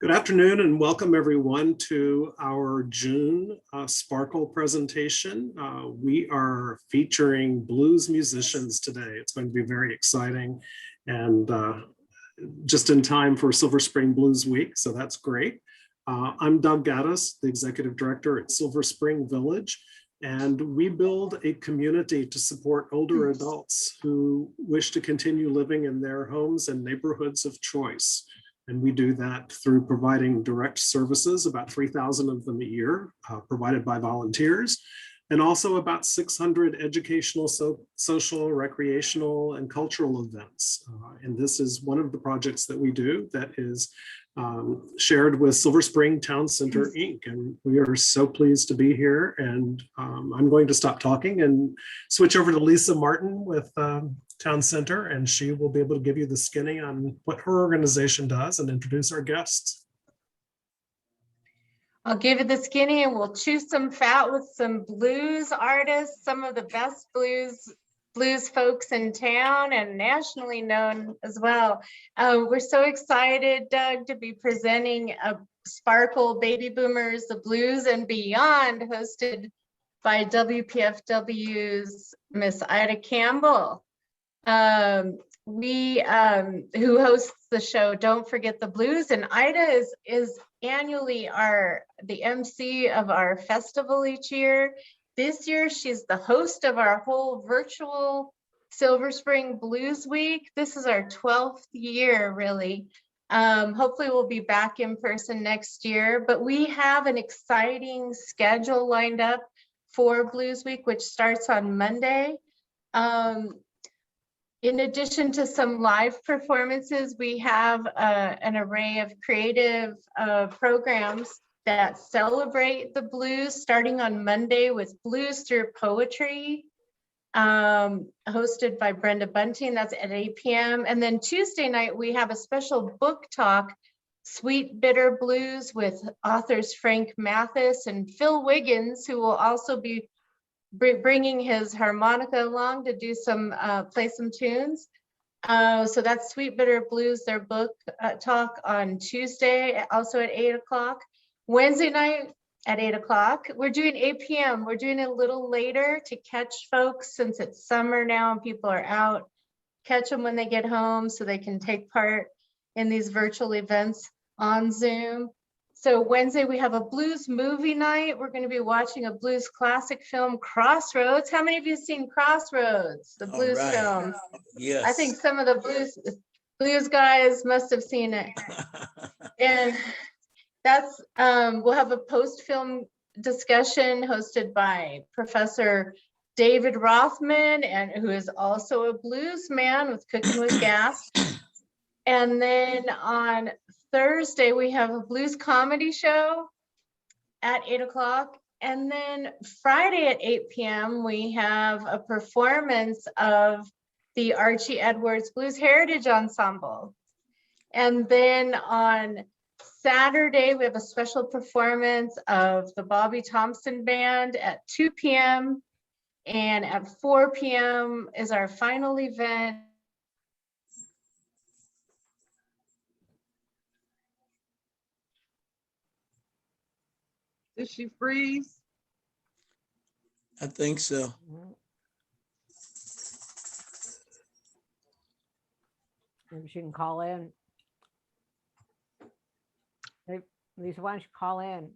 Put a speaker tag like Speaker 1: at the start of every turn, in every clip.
Speaker 1: Good afternoon and welcome everyone to our June Sparkle presentation. We are featuring blues musicians today. It's going to be very exciting and just in time for Silver Spring Blues Week, so that's great. I'm Doug Gaddis, the Executive Director at Silver Spring Village, and we build a community to support older adults who wish to continue living in their homes and neighborhoods of choice. And we do that through providing direct services, about 3,000 of them a year, provided by volunteers, and also about 600 educational, social, recreational, and cultural events. And this is one of the projects that we do that is shared with Silver Spring Town Center, Inc. And we are so pleased to be here. And I'm going to stop talking and switch over to Lisa Martin with Town Center, and she will be able to give you the skinny on what her organization does and introduce our guests.
Speaker 2: I'll give it the skinny and we'll chew some fat with some blues artists, some of the best blues folks in town and nationally known as well. We're so excited, Doug, to be presenting a Sparkle Baby Boomers, the Blues and Beyond, hosted by WPFW's Miss Ida Campbell. Who hosts the show Don't Forget the Blues, and Ida is annually the MC of our festival each year. This year she's the host of our whole virtual Silver Spring Blues Week. This is our 12th year, really. Hopefully we'll be back in person next year, but we have an exciting schedule lined up for Blues Week, which starts on Monday. In addition to some live performances, we have an array of creative programs that celebrate the blues, starting on Monday with Blues Through Poetry, hosted by Brenda Bunting. That's at 8 p.m. And then Tuesday night, we have a special book talk, Sweet Bitter Blues, with authors Frank Mathis and Phil Wiggins, who will also be bringing his harmonica along to do some play some tunes. So that's Sweet Bitter Blues, their book talk on Tuesday, also at 8 o'clock. Wednesday night at 8 o'clock. We're doing 8 p.m. We're doing it a little later to catch folks, since it's summer now and people are out. Catch them when they get home so they can take part in these virtual events on Zoom. So Wednesday, we have a blues movie night. We're going to be watching a blues classic film, Crossroads. How many of you have seen Crossroads, the blues film?
Speaker 3: Yes.
Speaker 2: I think some of the blues guys must have seen it. And that's, we'll have a post-film discussion hosted by Professor David Rothman, and who is also a blues man with Cooking with Gas. And then on Thursday, we have a blues comedy show at 8 o'clock. And then Friday at 8 p.m., we have a performance of the Archie Edwards Blues Heritage Ensemble. And then on Saturday, we have a special performance of the Bobby Thompson Band at 2 p.m. And at 4 p.m. is our final event.
Speaker 4: Did she freeze?
Speaker 3: I think so.
Speaker 5: Maybe she can call in. Hey, Lisa, why don't you call in?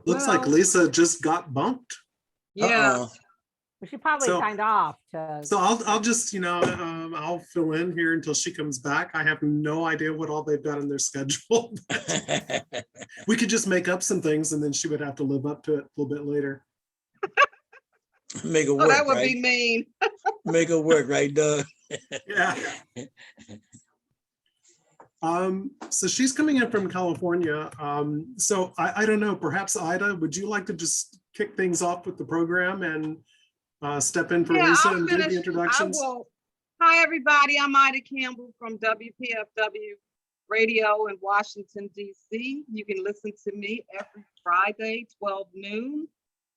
Speaker 1: Looks like
Speaker 4: Well-
Speaker 1: Lisa just got bumped.
Speaker 4: Yeah.
Speaker 3: Uh-oh.
Speaker 5: Well, she probably
Speaker 1: So-
Speaker 5: signed off to.
Speaker 1: So I'll just, I'll fill in here until she comes back. I have no idea what all they've got in their schedule. We could just make up some things and then she would have to live up to it a little bit later.
Speaker 3: Make it
Speaker 4: Oh,
Speaker 3: work,
Speaker 4: that would
Speaker 3: right?
Speaker 4: be mean.
Speaker 3: Make it work, right, Doug?
Speaker 1: Yeah. So she's coming in from California. So I don't know, perhaps Ida, would you like to just kick things off with the program and step in for
Speaker 4: Yeah,
Speaker 1: Lisa
Speaker 4: I'll
Speaker 1: and do
Speaker 4: finish.
Speaker 1: the introductions?
Speaker 4: I will. Hi, everybody. I'm Ida Campbell from WPFW Radio in Washington, D.C. You can listen to me every Friday, 12 noon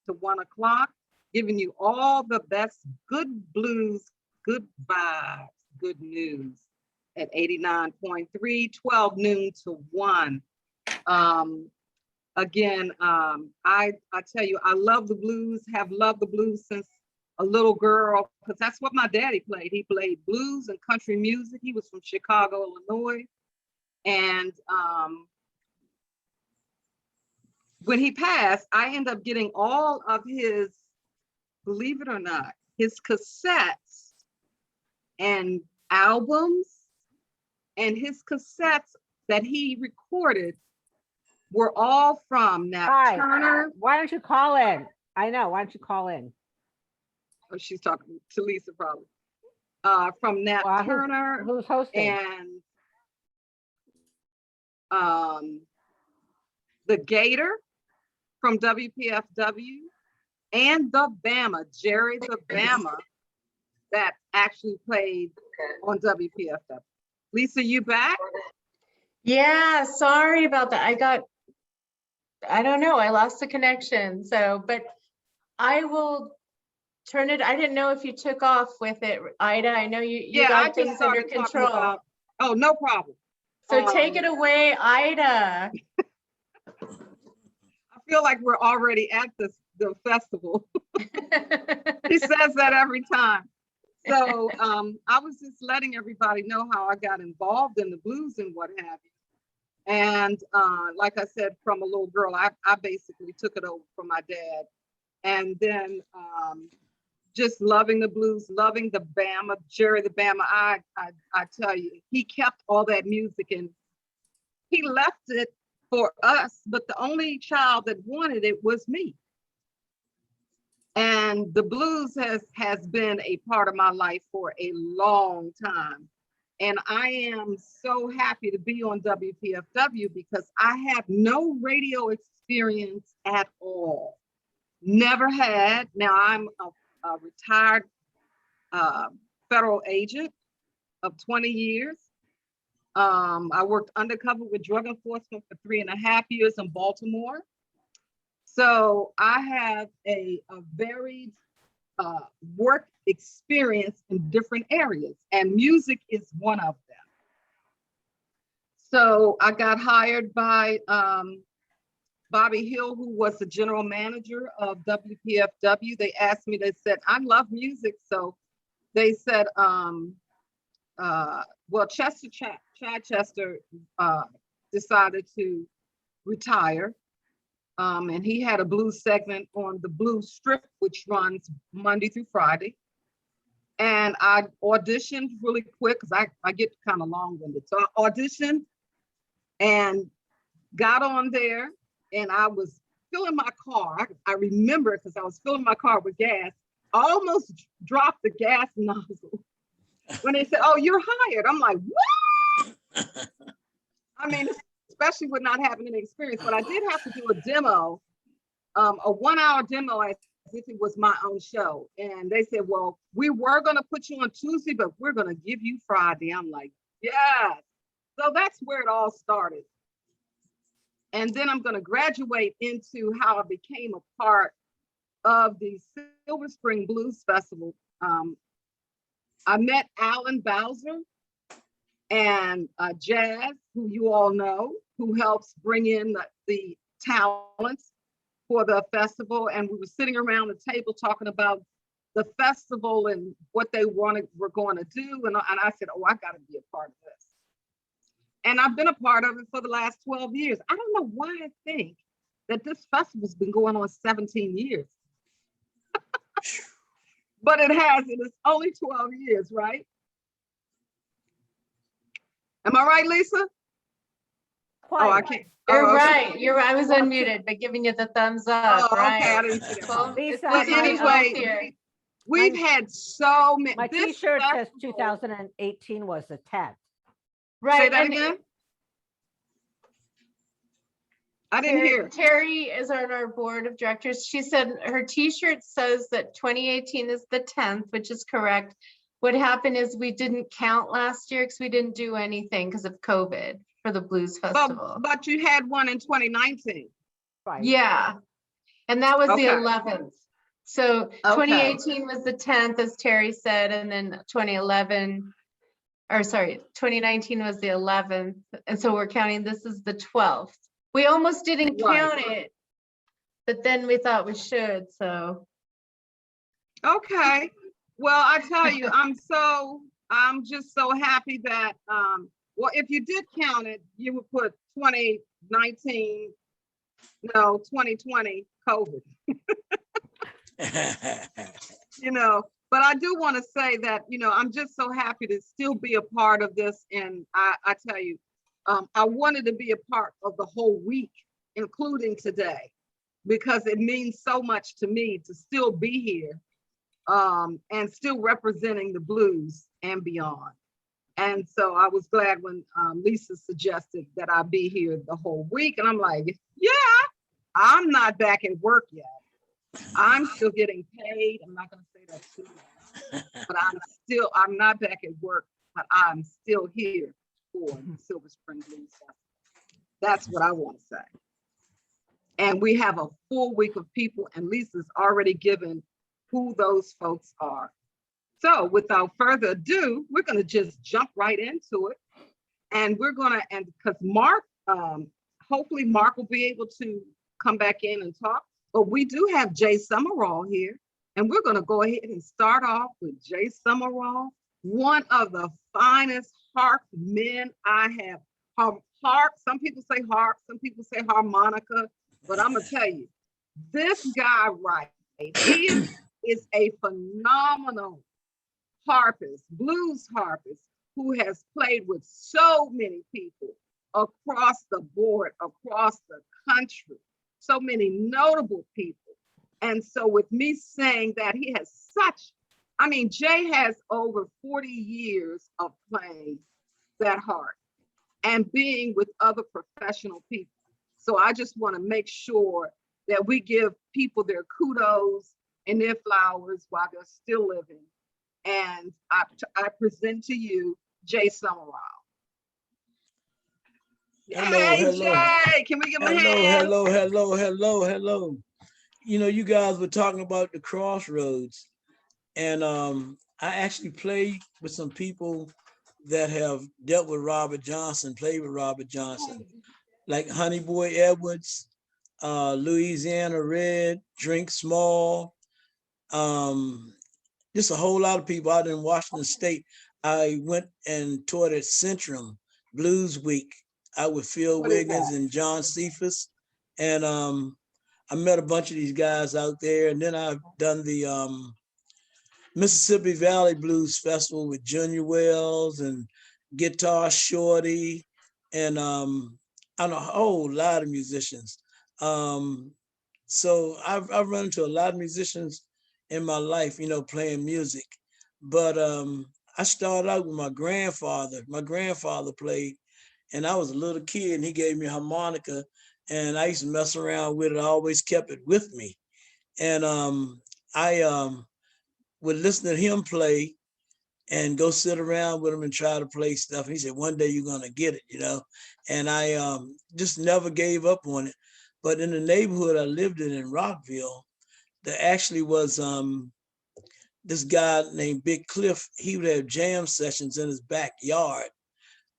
Speaker 4: to 1 o'clock, giving you all the best good blues, good vibes, good news. at 89.3, 12 noon to 1. Again, I tell you, I love the blues, have loved the blues since a little girl, because that's what my daddy played. He played blues and country music. He was from Chicago, Illinois. And when he passed, I ended up getting all of his, believe it or not, his cassettes and albums, and his cassettes that he recorded were all from Nat
Speaker 5: Hi.
Speaker 4: Turner.
Speaker 5: Why don't you call in? I know, why don't you call in?
Speaker 4: Oh, she's talking to Lisa probably. From Nat
Speaker 5: Well,
Speaker 4: Turner
Speaker 5: Who's hosting?
Speaker 4: and the Gator from WPFW, and the Bama, Jerry the Bama, that actually played on WPFW. Lisa, you back?
Speaker 2: Yeah, sorry about that. I don't know, I lost the connection. So, but I will turn it. I didn't know if you took off with it, Ida. I know you
Speaker 4: Yeah, I
Speaker 2: got
Speaker 4: just
Speaker 2: things under
Speaker 4: started talking
Speaker 2: control.
Speaker 4: about. Oh, no problem.
Speaker 2: So take it
Speaker 4: Um,
Speaker 2: away, Ida.
Speaker 4: I feel like we're already at the festival. He says that every time. So I was just letting everybody know how I got involved in the blues and what have you. And like I said, from a little girl, I basically took it over from my dad. And then just loving the blues, loving the Bama, Jerry the Bama. I tell you, he kept all that music and he left it for us, but the only child that wanted it was me. And the blues has been a part of my life for a long time. And I am so happy to be on WPFW because I have no radio experience at all. Never had. Now I'm a retired federal agent of 20 years. I worked undercover with drug enforcement for 3.5 years in Baltimore. So I have a varied work experience in different areas, and music is one of them. So I got hired by Bobby Hill, who was the general manager of WPFW. They asked me, they said, I love music. So they said, well, Chester Chichester decided to retire. And he had a blues segment on the Blues Strip, which runs Monday through Friday. And I auditioned really quick because I get kind of long-winded. So I auditioned and got on there, and I was filling my car. I remember because I was filling my car with gas. I almost dropped the gas nozzle when they said, "Oh, you're hired." I'm like, "What?" I mean, especially with not having any experience, but I did have to do a demo, a 1-hour demo as if it was my own show. And they said, well, we were going to put you on Tuesday, but we're going to give you Friday. I'm like, yes. So that's where it all started. And then I'm going to graduate into how I became a part of the Silver Spring Blues Festival. I met Alan Bowser and Jazz, who you all know, who helps bring in the talents for the festival. And we were sitting around the table talking about the festival and what they were going to do. And I said, oh, I got to be a part of this. And I've been a part of it for the last 12 years. I don't know why I think that this festival's been going on 17 years. But it has, and it's only 12 years, right? Am I right, Lisa?
Speaker 5: Quite.
Speaker 4: Oh, I can't.
Speaker 2: You're
Speaker 4: oh,
Speaker 2: right. You're right. I was unmuted, but giving you the thumbs up,
Speaker 4: Oh,
Speaker 2: right?
Speaker 4: okay, I didn't see that.
Speaker 2: Well,
Speaker 5: Lisa,
Speaker 2: it's
Speaker 5: my-
Speaker 2: the anyway,
Speaker 4: Anyway, we've had so many.
Speaker 5: My
Speaker 4: this
Speaker 5: t-shirt says
Speaker 4: festival-
Speaker 5: 2018 was the 10th.
Speaker 4: Say
Speaker 2: right.
Speaker 4: that
Speaker 2: And
Speaker 4: again? I didn't hear.
Speaker 2: Terry is on our board of directors. She said her t-shirt says that 2018 is the 10th, which is correct. What happened is we didn't count last year because we didn't do anything because of COVID for the Blues Festival.
Speaker 4: But you had one in 2019.
Speaker 5: Right.
Speaker 2: Yeah. And that was the
Speaker 4: Okay.
Speaker 2: 11th. So
Speaker 4: Okay.
Speaker 2: 2018 was the 10th, as Terry said, and then 2011 or sorry, 2019 was the 11th. And so we're counting, this is the 12th. We almost didn't
Speaker 4: Right.
Speaker 2: count it, but then we thought we should, so.
Speaker 4: Okay, well, I tell you, I'm just so happy that, well, if you did count it, you would put 2019, no, 2020 COVID, but I do want to say that, I'm just so happy to still be a part of this. And I tell you, I wanted to be a part of the whole week, including today, because it means so much to me to still be here and still representing the blues and beyond. And so I was glad when Lisa suggested that I be here the whole week. And I'm like, yeah, I'm not back at work yet. I'm still getting paid. I'm not going to say that too loud, but I'm not back at work, but I'm still here for the Silver Spring Blues Festival. That's what I want to say. And we have a full week of people, and Lisa's already given who those folks are. So without further ado, we're going to just jump right into it. And we're going to, and because Mark, hopefully Mark will be able to come back in and talk. But we do have Jay Summerall here, and we're going to go ahead and start off with Jay Summerall, one of the finest harp men I have. Harp, some people say harp, some people say harmonica, but I'm going to tell you, this guy, right, he is a phenomenal harpist, blues harpist, who has played with so many people across the board, across the country, so many notable people. And so with me saying that, he has Jay has over 40 years of playing that harp and being with other professional people. So I just want to make sure that we give people their kudos and their flowers while they're still living. And I present to you Jay Summerall. Hey, Jay, can we give him a hand?
Speaker 3: Hello. You guys were talking about the Crossroads, and I actually played with some people that have dealt with Robert Johnson, played with Robert Johnson, like Honey Boy Edwards, Louisiana Red, Drink Small, just a whole lot of people out in Washington State. I went and toured at Centrum Blues Week out with Phil Wiggins and John Cephas. And I met a bunch of these guys out there. And then I've done the Mississippi Valley Blues Festival with Junior Wells and Guitar Shorty. And I know a whole lot of musicians. So I've run into a lot of musicians in my life, playing music. But I started out with my grandfather. My grandfather played, and I was a little kid, and he gave me a harmonica, and I used to mess around with it. I always kept it with me. And I would listen to him play and go sit around with him and try to play stuff. And he said, one day you're going to get it, And I just never gave up on it. But in the neighborhood I lived in Rockville, there actually was this guy named Big Cliff. He would have jam sessions in his backyard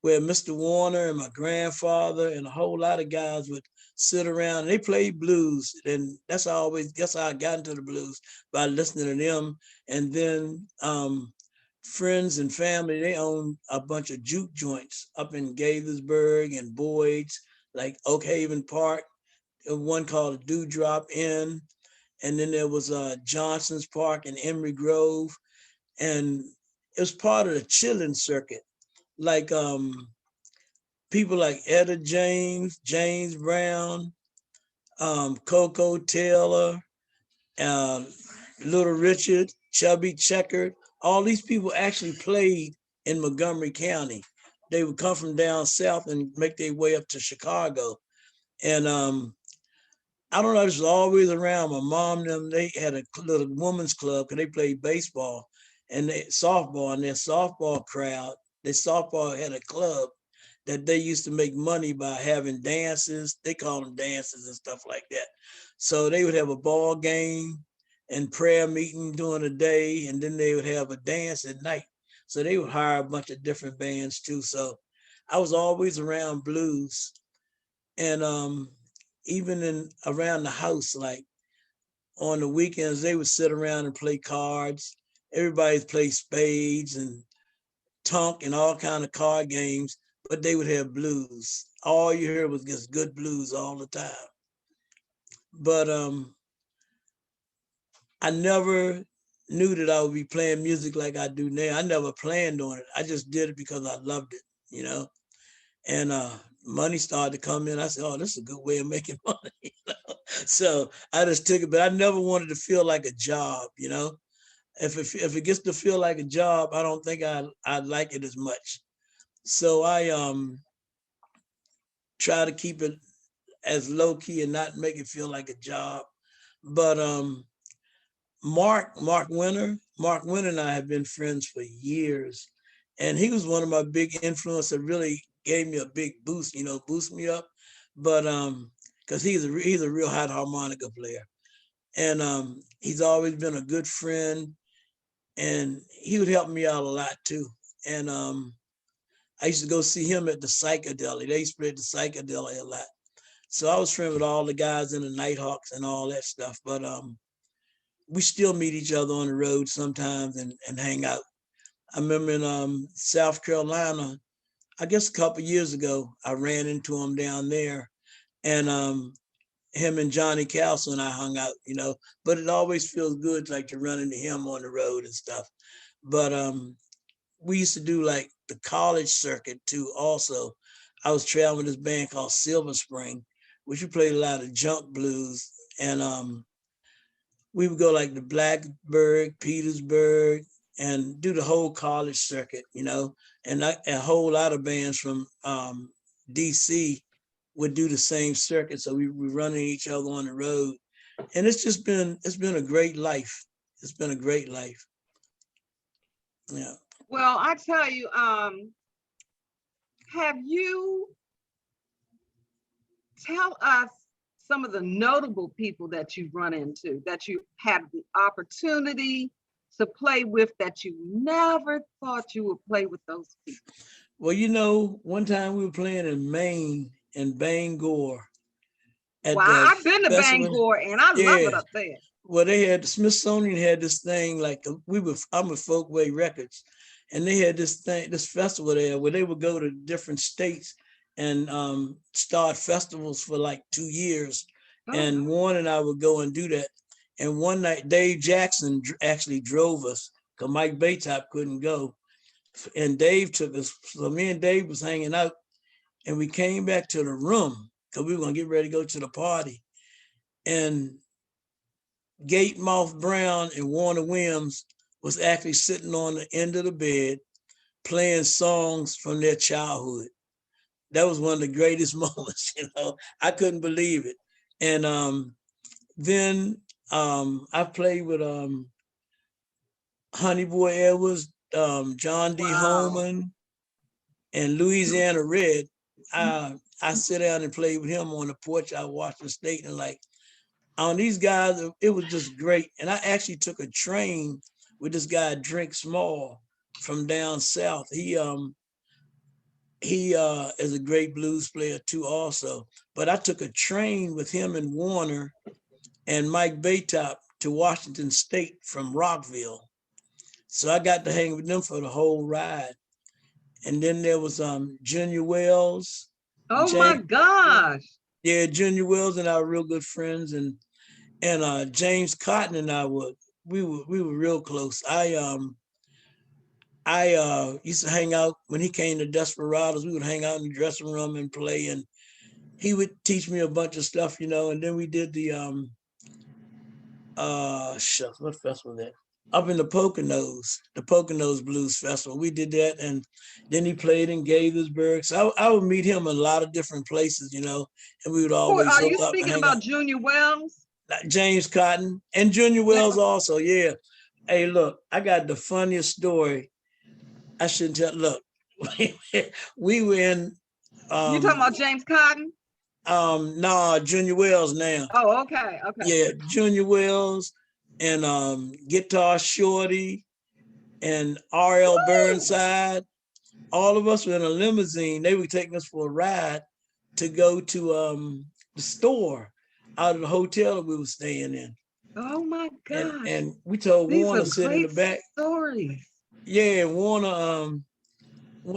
Speaker 3: where Mr. Warner and my grandfather and a whole lot of guys would sit around and they played blues. And that's how I got into the blues, by listening to them. And then friends and family, they owned a bunch of juke joints up in Gaithersburg and Boyd's, like Oak Haven Park, one called Dewdrop Inn. And then there was Johnson's Park in Emory Grove. And it was part of the chilling circuit. Like people like Etta James, James Brown, Coco Taylor, Little Richard, Chubby Checker, all these people actually played in Montgomery County. They would come from down south and make their way up to Chicago. And I don't know, it was always around. My mom and them, they had a little women's club because they played baseball and softball, and their softball crowd, their softball had a club that they used to make money by having dances. They call them dances and stuff like that. So they would have a ball game and prayer meeting during the day, and then they would have a dance at night. So they would hire a bunch of different bands too. So I was always around blues. And even in around the house, like on the weekends, they would sit around and play cards. Everybody's play spades and tunk and all kind of card games, but they would have blues. All you heard was just good blues all the time. But I never knew that I would be playing music like I do now. I never planned on it. I just did it because I loved it, you know. And money started to come in. I said, "Oh, this is a good way of making money." You know? So I just took it, but I never wanted to feel like a job, you know. If it gets to feel like a job, I don't think I like it as much. So I try to keep it as low key and not make it feel like a job. But Mark Winter and I have been friends for years, and he was one of my big influence that really gave me a big boost, you know, boost me up. But because he's a real hot harmonica player, and he's always been a good friend, and he would help me out a lot too. And I used to go see him at the Psychedelic. They used to play at the Psychedelic a lot. So I was friends with all the guys in the Nighthawks and all that stuff. But we still meet each other on the road sometimes and hang out. I remember in South Carolina, I guess a couple years ago, I ran into him down there, and him and Johnny Castle and I hung out, you know. But it always feels good like to run into him on the road and stuff. But we used to do like the college circuit too. Also, I was traveling with this band called Silver Spring, which we played a lot of junk blues, and we would go like to Blacksburg, Petersburg, and do the whole college circuit, you know. And a whole lot of bands from DC would do the same circuit. So we were running each other on the road. And it's been a great life. It's been a great life. Yeah.
Speaker 4: Well, I tell you, tell us some of the notable people that you've run into, that you had the opportunity to play with, that you never thought you would play with those people.
Speaker 3: Well, you know, one time we were playing in Maine, in Bangor. At
Speaker 4: Well,
Speaker 3: the
Speaker 4: I've been to
Speaker 3: festival.
Speaker 4: Bangor and I love it
Speaker 3: Yeah.
Speaker 4: up there.
Speaker 3: Well, they had the Smithsonian had this thing like I'm with Folkway Records, and they had this festival there where they would go to different states and start festivals for like 2 years.
Speaker 4: Oh,
Speaker 3: And Warren and I would go and do that. And one night, Dave Jackson actually drove us because Mike Baytop couldn't go, and Dave took us. So me and Dave was hanging out, and we came back to the room because we were gonna get ready to go to the party, and Gatemouth Brown and Warner Williams was actually sitting on the end of the bed playing songs from their childhood. That was one of the greatest moments, you know. I couldn't believe it. And then I played with Honey Boy Edwards, John D.
Speaker 4: wow.
Speaker 3: Holman, and Louisiana Red. I sit down and play with him on the porch out of Washington State, and like on these guys, it was just great. And I actually took a train with this guy Drink Small from down south. He is a great blues player too, also. But I took a train with him and Warner and Mike Baytop to Washington State from Rockville. So I got to hang with them for the whole ride. And then there was Junior Wells.
Speaker 4: Oh my gosh.
Speaker 3: Yeah, Junior Wells and I were real good friends, and James Cotton and I were real close. I used to hang out when he came to Desperados. We would hang out in the dressing room and play, and he would teach me a bunch of stuff, you know. And then we did the what festival was that? Up in the Poconos Blues Festival. We did that, and then he played in Gaithersburg. So I would meet him in a lot of different places, you know, and we would always
Speaker 4: Are you
Speaker 3: hook up and
Speaker 4: speaking
Speaker 3: hang
Speaker 4: about
Speaker 3: out.
Speaker 4: Junior Wells?
Speaker 3: James Cotton and Junior Wells also, yeah. Hey, look, I got the funniest story. I shouldn't tell. Look, we were in.
Speaker 4: You talking about James Cotton?
Speaker 3: No, Junior Wells now.
Speaker 4: Oh, okay, okay.
Speaker 3: Yeah, Junior Wells and Guitar Shorty and R.L. Burnside. All of us were in a limousine. They were taking us for a ride to go to the store out of the hotel that we were staying in.
Speaker 4: Oh my gosh.
Speaker 3: And we told
Speaker 4: These
Speaker 3: Warner
Speaker 4: are
Speaker 3: to sit in the
Speaker 4: great
Speaker 3: back.
Speaker 4: stories.
Speaker 3: Yeah, Warner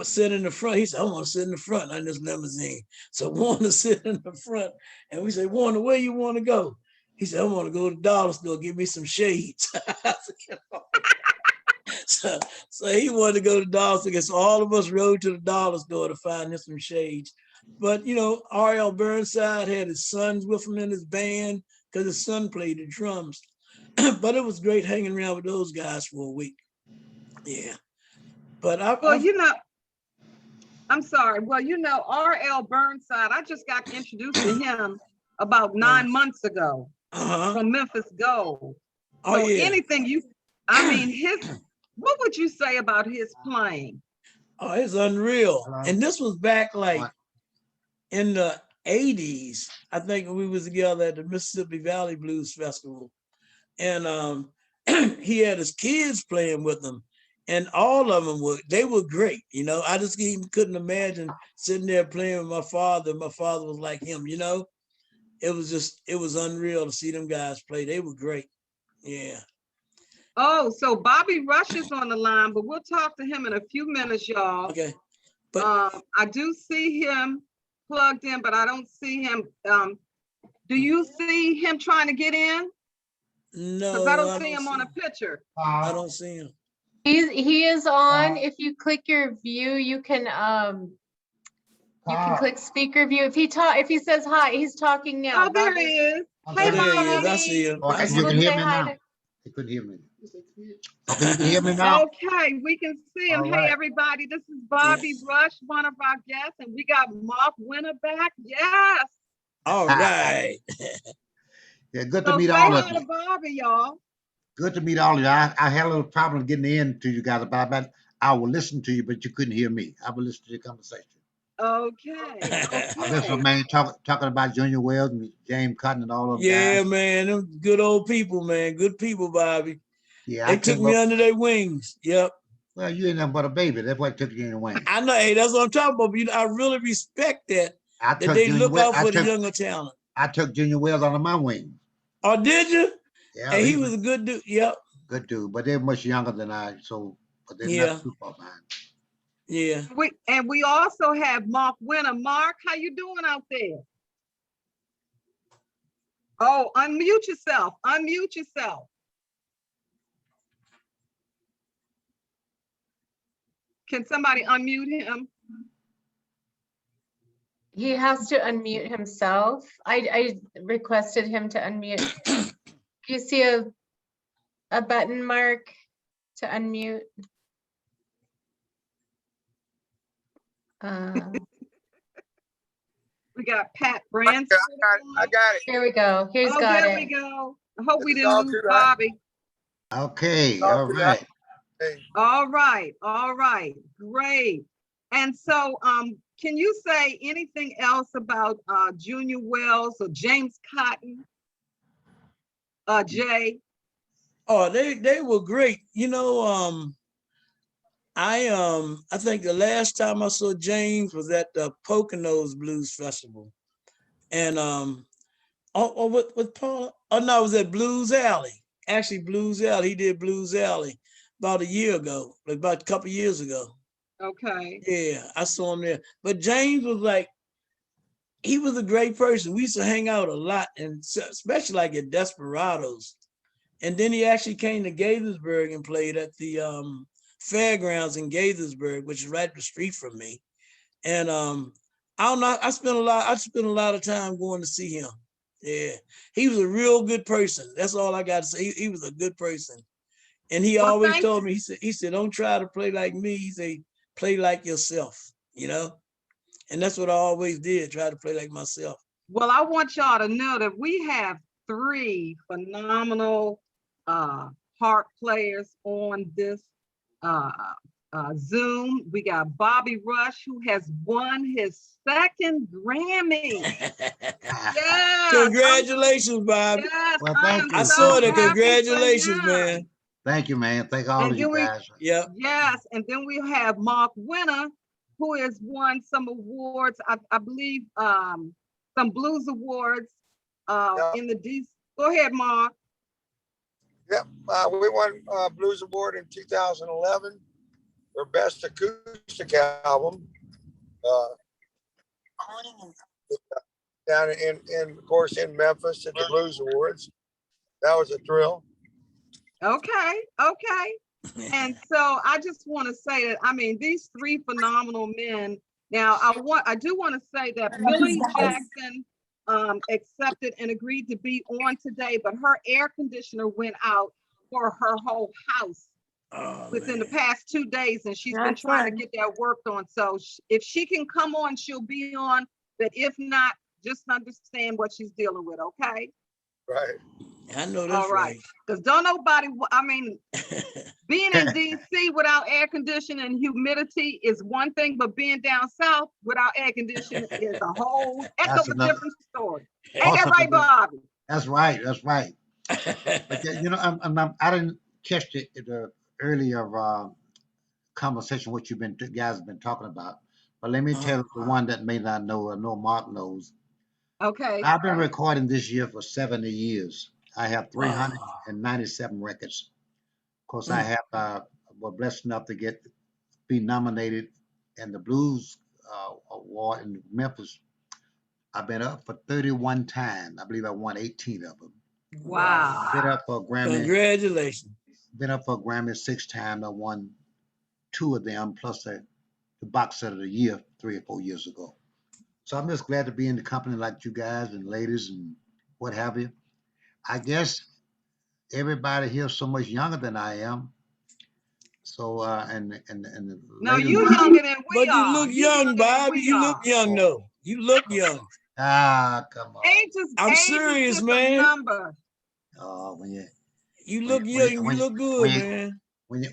Speaker 3: sit in the front. He said, I want to sit in the front on this limousine. So Warner sit in the front, and we said, Warner, where you want to go? He said, I want to go to the dollar store, give me some shades. so he wanted to go to the dollar store. So all of us rode to the dollar store to find him some shades. But, you know, R.L. Burnside had his sons with him in his band because his son played the drums. But it was great hanging around with those guys for a week. Yeah. But
Speaker 4: Well, you know, I'm sorry. Well, you know, R.L. Burnside, I just got introduced to him about 9 months ago from Memphis Gold.
Speaker 3: Oh,
Speaker 4: So
Speaker 3: yeah.
Speaker 4: anything what would you say about his playing?
Speaker 3: Oh, it's unreal.
Speaker 6: Hello?
Speaker 3: And this was back like in the 80s. I think we was together at the Mississippi Valley Blues Festival. And he had his kids playing with him. And all of them they were great. You know, I just even couldn't imagine sitting there playing with my father. My father was like him, you know. It was unreal to see them guys play. They were great. Yeah.
Speaker 4: Oh, so Bobby Rush is on the line, but we'll talk to him in a few minutes, y'all.
Speaker 3: Okay. But
Speaker 4: I do see him plugged in, but I don't see him. Do you see him trying to get in?
Speaker 3: no,
Speaker 4: Because I don't see him on a picture.
Speaker 3: I don't see him.
Speaker 2: He is on. If you click your view, you can click speaker view. If he says hi, he's talking now.
Speaker 4: Oh, there he is.
Speaker 3: There
Speaker 4: Hey,
Speaker 3: he is. I
Speaker 4: Bobby.
Speaker 3: see him.
Speaker 6: Okay,
Speaker 3: I see
Speaker 6: you
Speaker 2: We'll
Speaker 6: can
Speaker 3: him.
Speaker 6: hear
Speaker 2: say
Speaker 6: me
Speaker 2: hi
Speaker 6: now.
Speaker 2: to-
Speaker 6: You couldn't hear me. Okay, you can hear me now.
Speaker 4: Okay, we can see him.
Speaker 6: All
Speaker 4: Hey,
Speaker 6: right.
Speaker 4: everybody, this is Bobby Rush, one of our guests, and we got Mark Winter back. Yes.
Speaker 3: All right.
Speaker 6: Yeah, good
Speaker 4: So
Speaker 6: to meet
Speaker 4: say
Speaker 6: all
Speaker 4: hi
Speaker 6: of
Speaker 4: to
Speaker 6: you.
Speaker 4: Bobby, y'all.
Speaker 6: Good to meet all of you. I had a little problem getting in to you guys, but I will listen to you, but you couldn't hear me. I will listen to your conversation.
Speaker 4: Okay.
Speaker 6: I listen to
Speaker 4: Okay.
Speaker 6: man talking about Junior Wells and James Cotton and all of them
Speaker 3: Yeah,
Speaker 6: guys.
Speaker 3: man. Them good old people, man. Good people, Bobby.
Speaker 6: Yeah, I
Speaker 3: They took
Speaker 6: came
Speaker 3: me
Speaker 6: up.
Speaker 3: under their wings. Yep.
Speaker 6: Well, you ain't nothing but a baby. That's why it took you in the wing.
Speaker 3: I know. Hey, that's what I'm talking about. But, you know, I really respect that
Speaker 6: I took
Speaker 3: they
Speaker 6: Junior
Speaker 3: look
Speaker 6: Wells.
Speaker 3: out for the younger talent.
Speaker 6: I took Junior Wells under my wing.
Speaker 3: Oh, did you?
Speaker 6: Yeah,
Speaker 3: Hey, he was a good dude. Yep.
Speaker 6: good dude, but they're much younger than I, so but they're
Speaker 3: Yeah.
Speaker 6: not too far behind.
Speaker 3: Yeah.
Speaker 4: We also have Mark Winter. Mark, how you doing out there? Oh, unmute yourself. Unmute yourself. Can somebody unmute him?
Speaker 2: He has to unmute himself. I requested him to unmute. Do you see a button, Mark, to unmute?
Speaker 4: We got Pat Branson.
Speaker 7: I got it.
Speaker 2: Here we go. He's
Speaker 4: Oh,
Speaker 2: got
Speaker 4: there we
Speaker 2: it.
Speaker 4: go. I hope we
Speaker 7: It's all
Speaker 4: didn't lose
Speaker 7: good, right?
Speaker 4: Bobby.
Speaker 6: Okay,
Speaker 7: Oh,
Speaker 6: all
Speaker 7: yeah.
Speaker 6: right.
Speaker 7: Hey,
Speaker 4: All right, great. And so, can you say anything else about Junior Wells or James Cotton? Jay?
Speaker 3: Oh, they were great. You know, I think the last time I saw James was at the Poconos Blues Festival. And with Paul, oh no, it was at Blues Alley. Actually, Blues Alley. He did Blues Alley about a year ago, like about a couple years ago.
Speaker 4: Okay.
Speaker 3: Yeah, I saw him there. But James was like, he was a great person. We used to hang out a lot, and especially like at Desperados. And then he actually came to Gaithersburg and played at the fairgrounds in Gaithersburg, which is right up the street from me. And I don't know, I spent a lot of time going to see him. Yeah, he was a real good person. That's all I got to say. He was a good person. And he
Speaker 4: Well,
Speaker 3: always
Speaker 4: thank
Speaker 3: told me, he said, don't try to play like me. He said, play like yourself, you know? And that's what I always did, try to play like myself.
Speaker 4: Well, I want y'all to know that we have 3 phenomenal harp players on this Zoom. We got Bobby Rush, who has won his 2nd Grammy. Yes.
Speaker 3: Congratulations, Bob.
Speaker 4: Yes,
Speaker 6: Well,
Speaker 4: I
Speaker 6: thank
Speaker 4: am
Speaker 6: you.
Speaker 3: I
Speaker 4: so
Speaker 3: saw that.
Speaker 4: happy for
Speaker 3: Congratulations,
Speaker 4: him.
Speaker 3: man.
Speaker 6: Thank you, man. Thank all
Speaker 4: And
Speaker 6: of you
Speaker 4: then we-
Speaker 6: guys.
Speaker 3: Yep.
Speaker 4: Yes, and then we have Mark Winter, who has won some awards, I believe, some blues awards
Speaker 7: Yeah.
Speaker 4: in the D. Go ahead, Mark.
Speaker 7: Yep, we won Blues Award in 2011 for Best Acoustic Album. Down of course, in Memphis at the Blues Awards. That was a thrill.
Speaker 4: Okay, okay. And so I just want to say that, I mean, these three phenomenal men. Now, I do want to say that Millie Jackson accepted and agreed to be on today, but her air conditioner went out for her whole house
Speaker 3: Oh,
Speaker 4: within the
Speaker 3: man.
Speaker 4: past 2 days, and she's been
Speaker 2: That's
Speaker 4: trying to
Speaker 2: fun.
Speaker 4: get that worked on. So if she can come on, she'll be on, but if not, just understand what she's dealing with, okay?
Speaker 7: Right.
Speaker 3: I know that's
Speaker 4: All right. Because don't nobody, I mean, being in DC without air conditioning and humidity is one thing, but being down south without air conditioning is a whole heck
Speaker 6: That's
Speaker 4: of a
Speaker 6: another-
Speaker 4: different story. Ain't that
Speaker 6: Awesome.
Speaker 4: right, Bobby?
Speaker 6: That's right. That's right. But you know, I didn't catch the earlier conversation what you guys have been talking about. But let me tell the one that may not know, or know Mark knows.
Speaker 4: Okay.
Speaker 6: I've been recording this year for 70 years. I have
Speaker 3: Wow.
Speaker 6: 397 records. Of course, I
Speaker 3: Mm.
Speaker 6: have was blessed enough to be nominated in the Blues Award in Memphis. I've been up for 31 times. I believe I won 18 of them.
Speaker 4: Wow.
Speaker 6: Been up for a Grammy.
Speaker 3: Congratulations.
Speaker 6: Been up for a Grammy 6 times. I won 2 of them, plus the box set of the year 3 or 4 years ago. So I'm just glad to be in the company like you guys and ladies and what have you. I guess everybody here is so much younger than I am. So and the
Speaker 4: No,
Speaker 6: ladies,
Speaker 4: you younger than we
Speaker 3: But
Speaker 4: are.
Speaker 3: you look
Speaker 4: You
Speaker 3: young,
Speaker 4: younger than
Speaker 3: Bobby.
Speaker 4: we
Speaker 3: You
Speaker 4: are.
Speaker 3: look young, though. You look young.
Speaker 6: come on.
Speaker 3: I'm
Speaker 4: Age
Speaker 3: serious,
Speaker 4: is just
Speaker 3: man.
Speaker 4: a number.
Speaker 6: Oh,
Speaker 3: You
Speaker 6: When-
Speaker 3: look
Speaker 6: when-
Speaker 3: young. You
Speaker 6: when-
Speaker 3: look good,
Speaker 6: when you-
Speaker 3: man.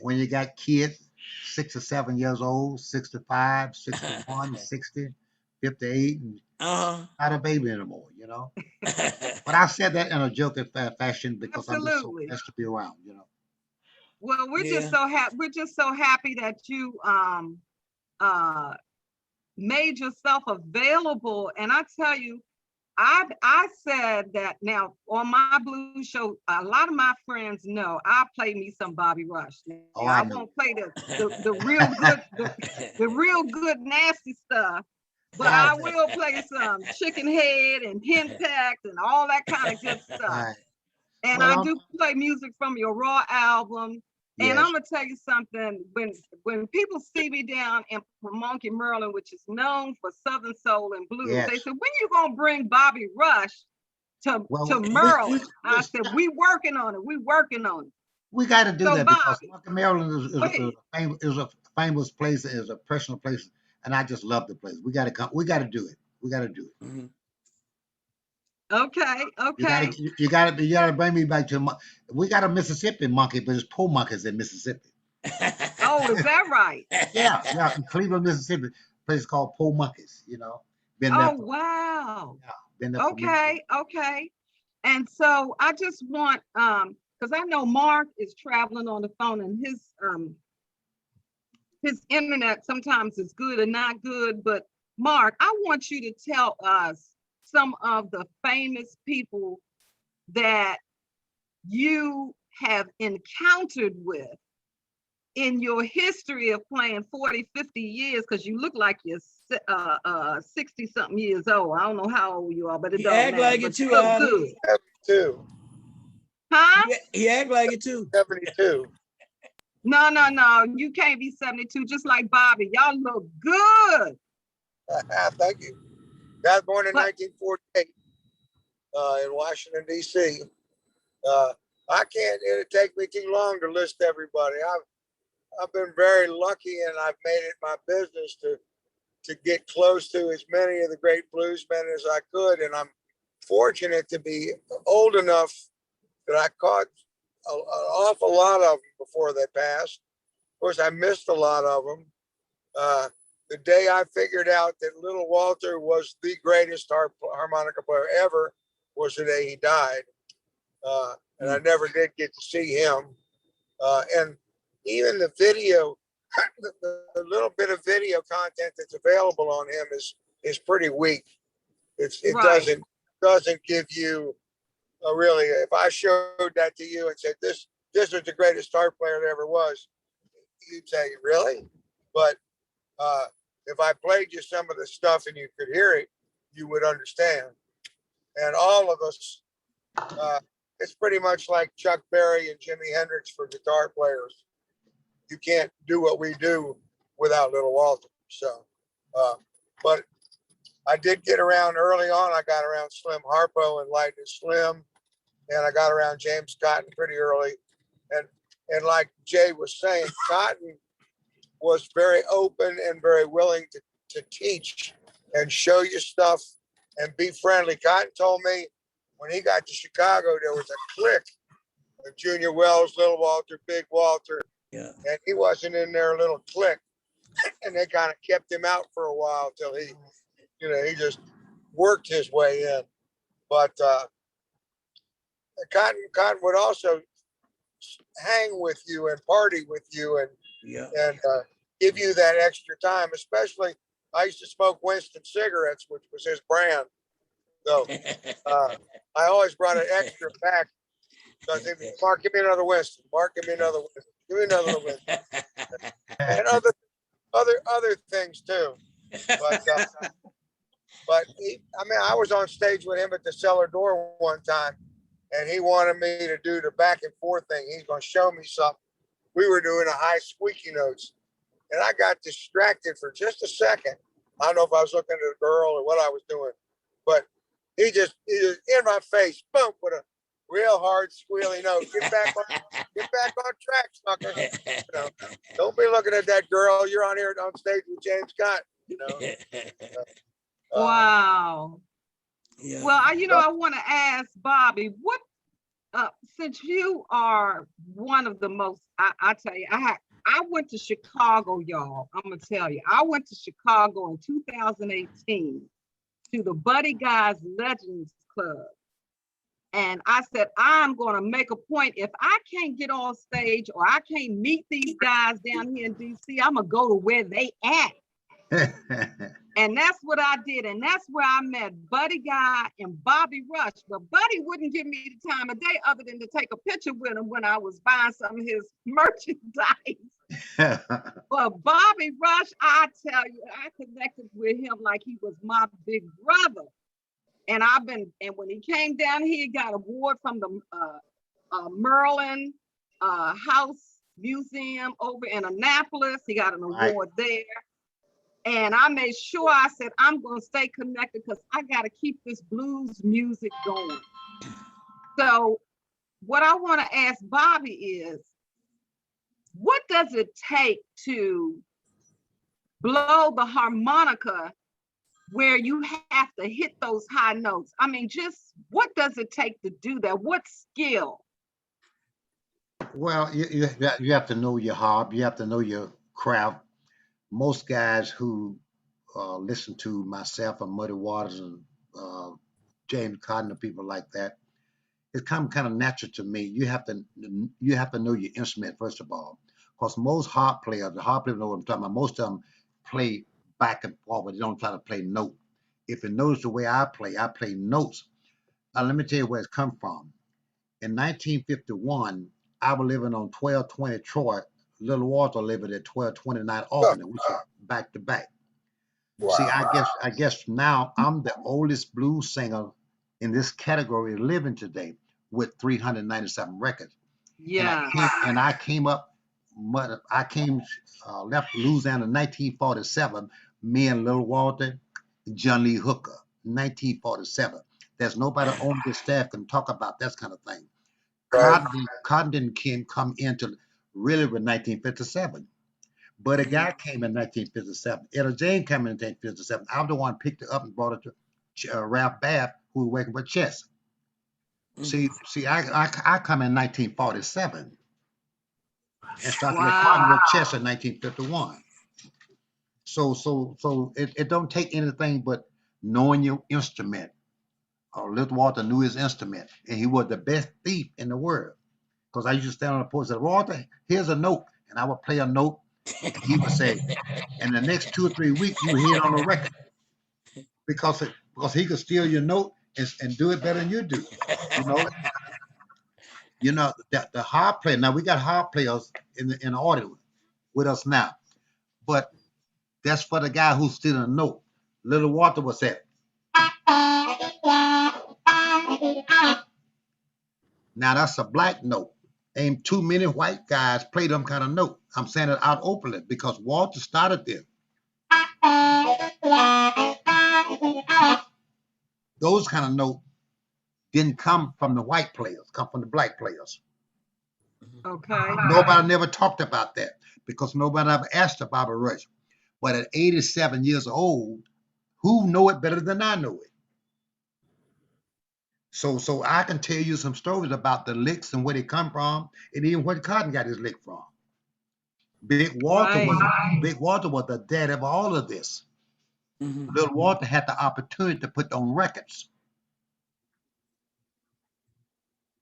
Speaker 6: when you got kids 6 or 7 years old, 65, 61, 60, 58, and
Speaker 3: Uh
Speaker 6: not a baby anymore, you know.
Speaker 3: huh.
Speaker 6: But I said that in a joking fashion because I'm just so
Speaker 4: Absolutely.
Speaker 6: blessed to be around, you know.
Speaker 4: Well, we're
Speaker 3: Yeah.
Speaker 4: just so happy. We're just so happy that you uh made yourself available. And I tell you, I said that now on my blues show, a lot of my friends know I play me some Bobby Rush. Now,
Speaker 6: Oh, I
Speaker 4: I
Speaker 6: know.
Speaker 4: won't play the real good the real good nasty stuff, but I will play some chicken head and henpecked and all that kind of good stuff.
Speaker 6: Right.
Speaker 4: And
Speaker 6: Well,
Speaker 4: I do play music from your Raw album. And
Speaker 6: Yes.
Speaker 4: I'm gonna tell you something. When people see me down in Pamunkey, Maryland, which is known for Southern soul and blues,
Speaker 6: Yes.
Speaker 4: they said, "When you gonna bring Bobby Rush to
Speaker 6: Well,
Speaker 4: Maryland?" I said, "We working on it. We working on it."
Speaker 6: We got to do
Speaker 4: So,
Speaker 6: that because
Speaker 4: Bobby,
Speaker 6: Markham, Maryland is
Speaker 4: wait.
Speaker 6: a famous place, is a personal place, and I just love the place. We got to come. We got to do it. We got to do it.
Speaker 3: Mhm.
Speaker 4: Okay, okay.
Speaker 6: You got to bring me back to. We got a Mississippi monkey, but it's poor monkeys in Mississippi.
Speaker 4: Oh, is that right?
Speaker 6: Yeah, in Cleveland, Mississippi, a place called Poor Monkeys. You know, been there.
Speaker 4: Oh, wow.
Speaker 6: Been there for many
Speaker 4: Okay,
Speaker 6: years.
Speaker 4: okay. And so I just want, because I know Mark is traveling on the phone and his internet sometimes is good and not good, but Mark, I want you to tell us some of the famous people that you have encountered with in your history of playing 40, 50 years, because you look like you're 60 something years old. I don't know how old you are, but it
Speaker 3: You
Speaker 4: don't
Speaker 3: act
Speaker 4: matter.
Speaker 3: like it
Speaker 4: But you
Speaker 3: too,
Speaker 4: look
Speaker 3: Ali.
Speaker 4: good.
Speaker 7: 72.
Speaker 4: Huh?
Speaker 3: He act like it too.
Speaker 7: 72.
Speaker 4: No, no, no. You can't be 72, just like Bobby. Y'all look good.
Speaker 7: Thank you. I was born in
Speaker 4: But-
Speaker 7: 1948 in Washington, D.C. I can't, it'd take me too long to list everybody. I've been very lucky, and I've made it my business to get close to as many of the great bluesmen as I could. And I'm fortunate to be old enough that I caught an awful lot of them before they passed. Of course, I missed a lot of them. The day I figured out that Little Walter was the greatest harmonica player ever was the day he died. And I never did get to see him. And even the video, the little bit of video content that's available on him is pretty weak. It
Speaker 4: Right.
Speaker 7: doesn't give you a really. If I showed that to you and said this is the greatest star player there ever was, you'd say really. But if I played you some of the stuff and you could hear it, you would understand. And all of us, it's pretty much like Chuck Berry and Jimi Hendrix for guitar players. You can't do what we do without Little Walter. So, but I did get around early on. I got around Slim Harpo and Lightning Slim, and I got around James Cotton pretty early. And like Jay was saying, Cotton was very open and very willing to teach and show you stuff and be friendly. Cotton told me when he got to Chicago, there was a clique of Junior Wells, Little Walter, Big Walter,
Speaker 3: Yeah.
Speaker 7: and he wasn't in their little clique. And they kind of kept him out for a while till he, he just worked his way in. But Cotton would also hang with you and party with you and give you that extra time. Especially, I used to smoke Winston cigarettes, which was his brand. So I always brought an extra back. So I said, Mark, give me another Winston. Mark, give me another Winston. Give me another Winston. And other things too. But I was on stage with him at the Cellar Door one time, and he wanted me to do the back and forth thing. He's going to show me something. We were doing a high squeaky notes, and I got distracted for just a second. I don't know if I was looking at a girl or what I was doing, but he just in my face, boom, with a real hard squealy note. Get back on track, sucker. Don't be looking at that girl. You're on here on stage with James Scott.
Speaker 4: Wow.
Speaker 3: Yeah.
Speaker 4: Well, I want to ask Bobby, what, since you are one of the most, I tell you, I went to Chicago, y'all. I'm gonna tell you, I went to Chicago in 2018 to the Buddy Guys Legends Club. And I said, I'm going to make a point. If I can't get on stage or I can't meet these guys down here in DC, I'm going to go to where they at. And that's what I did. And that's where I met Buddy Guy and Bobby Rush. But Buddy wouldn't give me the time of day other than to take a picture with him when I was buying some of his merchandise. But Bobby Rush, I tell you, I connected with him like he was my big brother. And when he came down here, he got an award from the Merlin House Museum over in Annapolis. He got an award there. And I made sure, I said, I'm going to stay connected because I got to keep this blues music going. So what I want to ask Bobby is, what does it take to blow the harmonica where you have to hit those high notes? I mean, just what does it take to do that? What skill?
Speaker 6: Well, you have to know your harp. You have to know your craft. Most guys who listen to myself and Muddy Waters and James Cotton and people like that, it's kind of natural to me. You have to know your instrument first of all, because most harp players know what I'm talking about. Most of them play back and forward. They don't try to play note. If you notice the way I play notes. Let me tell you where it's come from. In 1951, I was living on 1220 Troy. Little Walter lived at 1229 Albany, which is back to back.
Speaker 7: Wow.
Speaker 6: See, I guess now I'm the oldest blues singer in this category living today with 397 records.
Speaker 4: Yeah.
Speaker 6: And I came up, left Louisiana in 1947, me and Little Walter, John Lee Hooker, 1947. There's nobody on the staff can talk about that kind of thing.
Speaker 7: Right.
Speaker 6: Cotton didn't come into really with 1957. But a guy came in 1957. Etta Jane came in 1957. I'm the one picked her up and brought her to Ralph Babb, who was working with Chess. See, I come in 1947 and started recording with Chess in 1951. So it don't take anything but knowing your instrument. Little Walter knew his instrument, and he was the best thief in the world. because I used to stand on the porch and say, Walter, here's a note. And I would play a note. And he would say, in the next 2 or 3 weeks, you hear it on the record. Because he could steal your note and do it better than you do. You know, the harp player. Now we got harp players in the audience with us now, but that's for the guy who's stealing a note. Little Walter was that. Now that's a black note. Ain't too many white guys play them kind of note. I'm saying it out openly because Walter started there. Those kind of notes didn't come from the white players, come from the black players.
Speaker 4: Okay.
Speaker 6: Nobody never talked about that because nobody ever asked about Bobby Rush. But at 87 years old, who know it better than I know it? So I can tell you some stories about the licks and where they come from, and even where Cotton got his lick from. Big Walter was the dad of all of this.
Speaker 3: Mhm.
Speaker 6: Little Walter had the opportunity to put on records.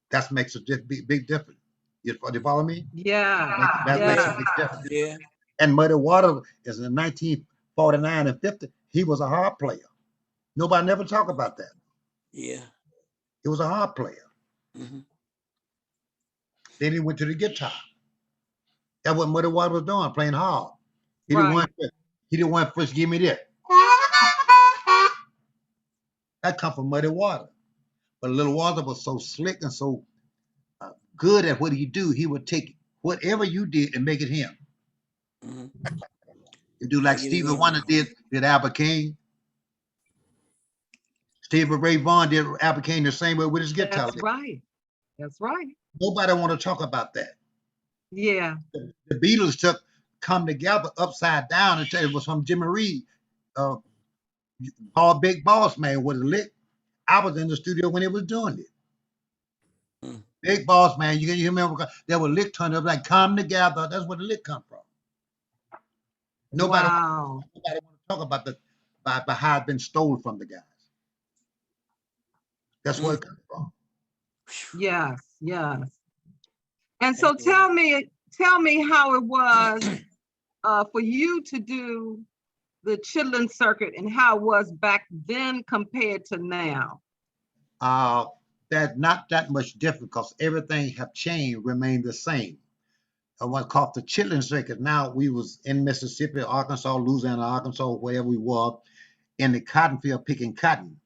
Speaker 6: That makes a big difference. You follow me?
Speaker 4: Yeah.
Speaker 6: That makes a
Speaker 4: Yeah.
Speaker 6: big difference.
Speaker 3: Yeah.
Speaker 6: And Muddy Water is in 1949 and 50. He was a harp player. Nobody never talk about that.
Speaker 3: Yeah.
Speaker 6: He was a harp player.
Speaker 3: Mhm.
Speaker 6: Then he went to the guitar. That's what Muddy Water was doing, playing harp. He
Speaker 4: Right.
Speaker 6: didn't want first give me this. That come from Muddy Water. But Little Walter was so slick and so good at what he do. He would take whatever you did and make it him.
Speaker 3: Mhm.
Speaker 6: You do like
Speaker 3: Make it
Speaker 6: Stevie
Speaker 3: him.
Speaker 6: Wonder did Albert King. Stevie Ray Vaughan did Albert King the same way with his guitar.
Speaker 4: That's right. That's right.
Speaker 6: Nobody want to talk about that.
Speaker 4: Yeah.
Speaker 6: The Beatles took Come Together upside down and tell it was from Jimmy Reed. Paul Big Boss Man was a lick. I was in the studio when he was doing it.
Speaker 3: Mm.
Speaker 6: Big Boss Man, you remember there was lick turned up like Come Together. That's where the lick come from. Nobody
Speaker 4: Wow.
Speaker 6: want to talk about by how it's been stolen from the guys. That's where it comes from.
Speaker 4: Yes. Yes. And so
Speaker 3: Thank you.
Speaker 4: tell me how it was for you to do the Chitlin circuit and how it was back then compared to now.
Speaker 6: That's not that much different because everything have changed, remained the same. What called the Chitlin circuit. Now we was in Mississippi, Arkansas, Louisiana, Arkansas, wherever we were, in the cotton field picking cotton.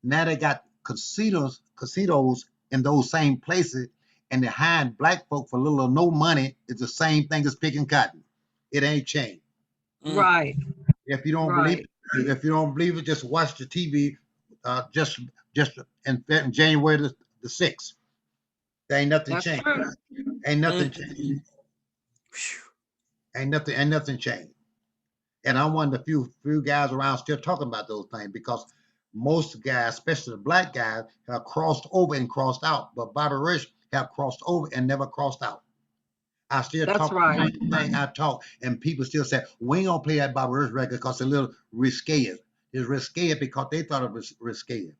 Speaker 6: Now they got casinos in those same places, and they're hiring black folk for little or no money. It's the same thing as picking cotton. It ain't changed.
Speaker 3: Mm.
Speaker 4: Right.
Speaker 6: If you don't
Speaker 4: Right.
Speaker 6: believe it, just watch the TV. Just in January the 6th. There ain't nothing
Speaker 4: That's
Speaker 6: changed.
Speaker 4: true.
Speaker 6: Ain't nothing changed. Ain't nothing changed. And I'm one of the few guys around still talking about those things because most guys, especially the black guys, have crossed over and crossed out. But Bobby Rush have crossed over and never crossed out. I still
Speaker 4: That's
Speaker 6: talk
Speaker 4: right.
Speaker 6: the same thing I talk, and people still say, we ain't gonna play that Bobby Rush record because it's a little risque. It's risque because they thought it was risque.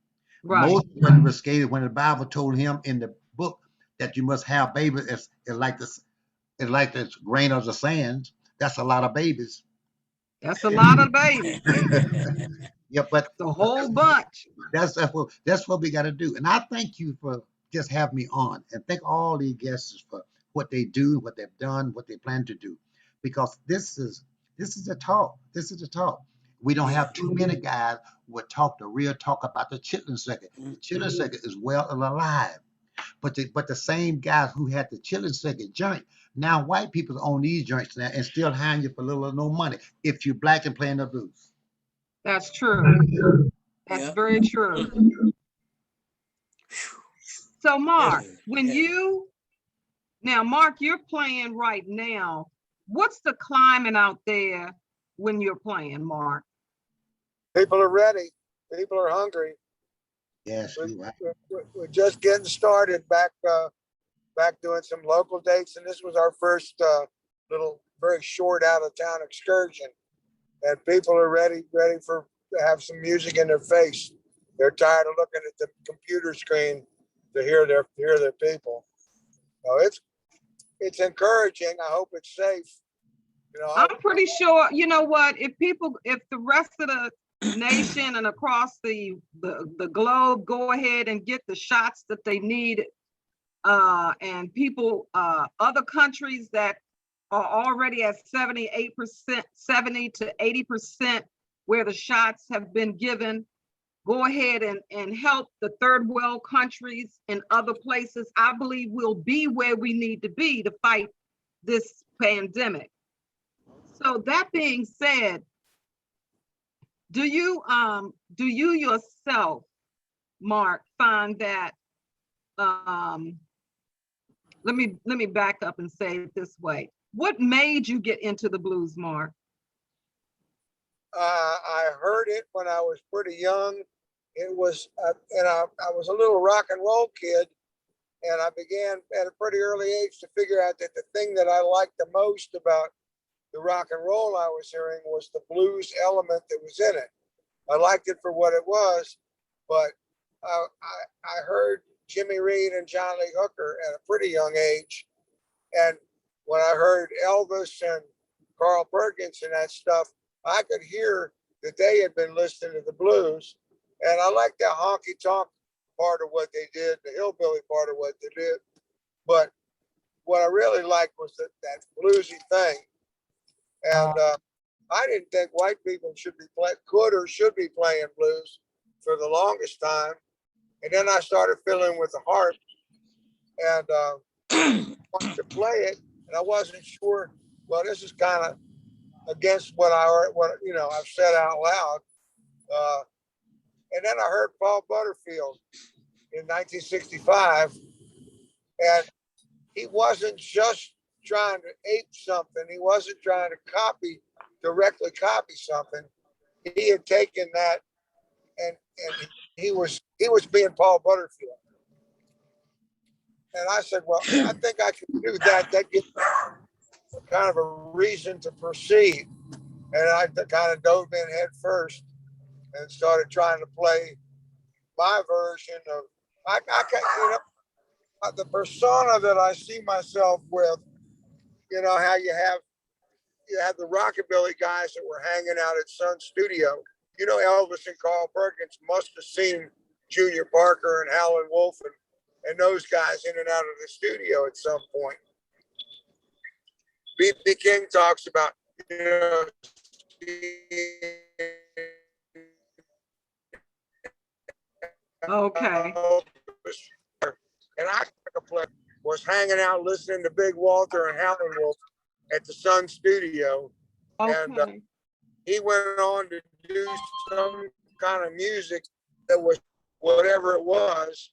Speaker 4: Right.
Speaker 6: Most wasn't risque when the Bible told him in the book that you must have babies. It's like this grain of the sand. That's a lot of babies.
Speaker 4: That's a lot of babies.
Speaker 6: Yeah, but
Speaker 4: The whole bunch.
Speaker 6: that's what we got to do. And I thank you for just having me on, and thank all these guests for what they do, what they've done, what they plan to do, because this is the talk. This is the talk. We don't have too many guys who would talk the real talk about the Chitlin circuit. The Chitlin circuit is well and alive, but the same guys who had the Chitlin circuit joint, now white people own these joints now and still hiring you for little or no money if you're black and playing the blues.
Speaker 4: That's true. That's
Speaker 3: Yeah.
Speaker 4: very true. So Mark,
Speaker 3: Yeah.
Speaker 4: Mark, you're playing right now. What's the climate out there when you're playing, Mark?
Speaker 7: People are ready. People are hungry.
Speaker 6: Yes, you're right.
Speaker 7: We're just getting started back doing some local dates, and this was our first little very short out of town excursion. And people are ready to have some music in their face. They're tired of looking at the computer screen to hear their people. So it's encouraging. I hope it's safe. You know,
Speaker 4: I'm pretty sure, you know what, if the rest of the nation and across the globe go ahead and get the shots that they need, and people, other countries that are already at 78%, 70 to 80% where the shots have been given, go ahead and help the third world countries and other places, I believe we'll be where we need to be to fight this pandemic. So that being said, do you yourself, Mark, find that, let me back up and say it this way. What made you get into the blues, Mark?
Speaker 7: I heard it when I was pretty young. It was, and I was a little rock and roll kid, and I began at a pretty early age to figure out that the thing that I liked the most about the rock and roll I was hearing was the blues element that was in it. I liked it for what it was, but I heard Jimmy Reed and John Lee Hooker at a pretty young age. And when I heard Elvis and Carl Perkins and that stuff, I could hear that they had been listening to the blues. And I liked that honky tonk part of what they did, the hillbilly part of what they did. But what I really liked was that bluesy thing. And I didn't think white people should be playing blues for the longest time. And then I started fiddling with the harp and wanted to play it. And I wasn't sure, well, this is kind of against what I've said out loud. And then I heard Paul Butterfield in 1965. And he wasn't just trying to ape something. He wasn't trying to directly copy something. He had taken that and he was being Paul Butterfield. And I said, well, I think I can do that. That gives me kind of a reason to proceed. And I kind of dove in head first and started trying to play my version of, the persona that I see myself with, you know, how you have the rockabilly guys that were hanging out at Sun Studio. You know, Elvis and Carl Perkins must have seen Junior Parker and Howlin' Wolf and those guys in and out of the studio at some point. B.B. King talks about, you know,
Speaker 4: Okay.
Speaker 7: And I was hanging out listening to Big Walter and Howlin' Wolf at the Sun Studio. And
Speaker 4: Okay.
Speaker 7: he went on to do some kind of music that was whatever it was.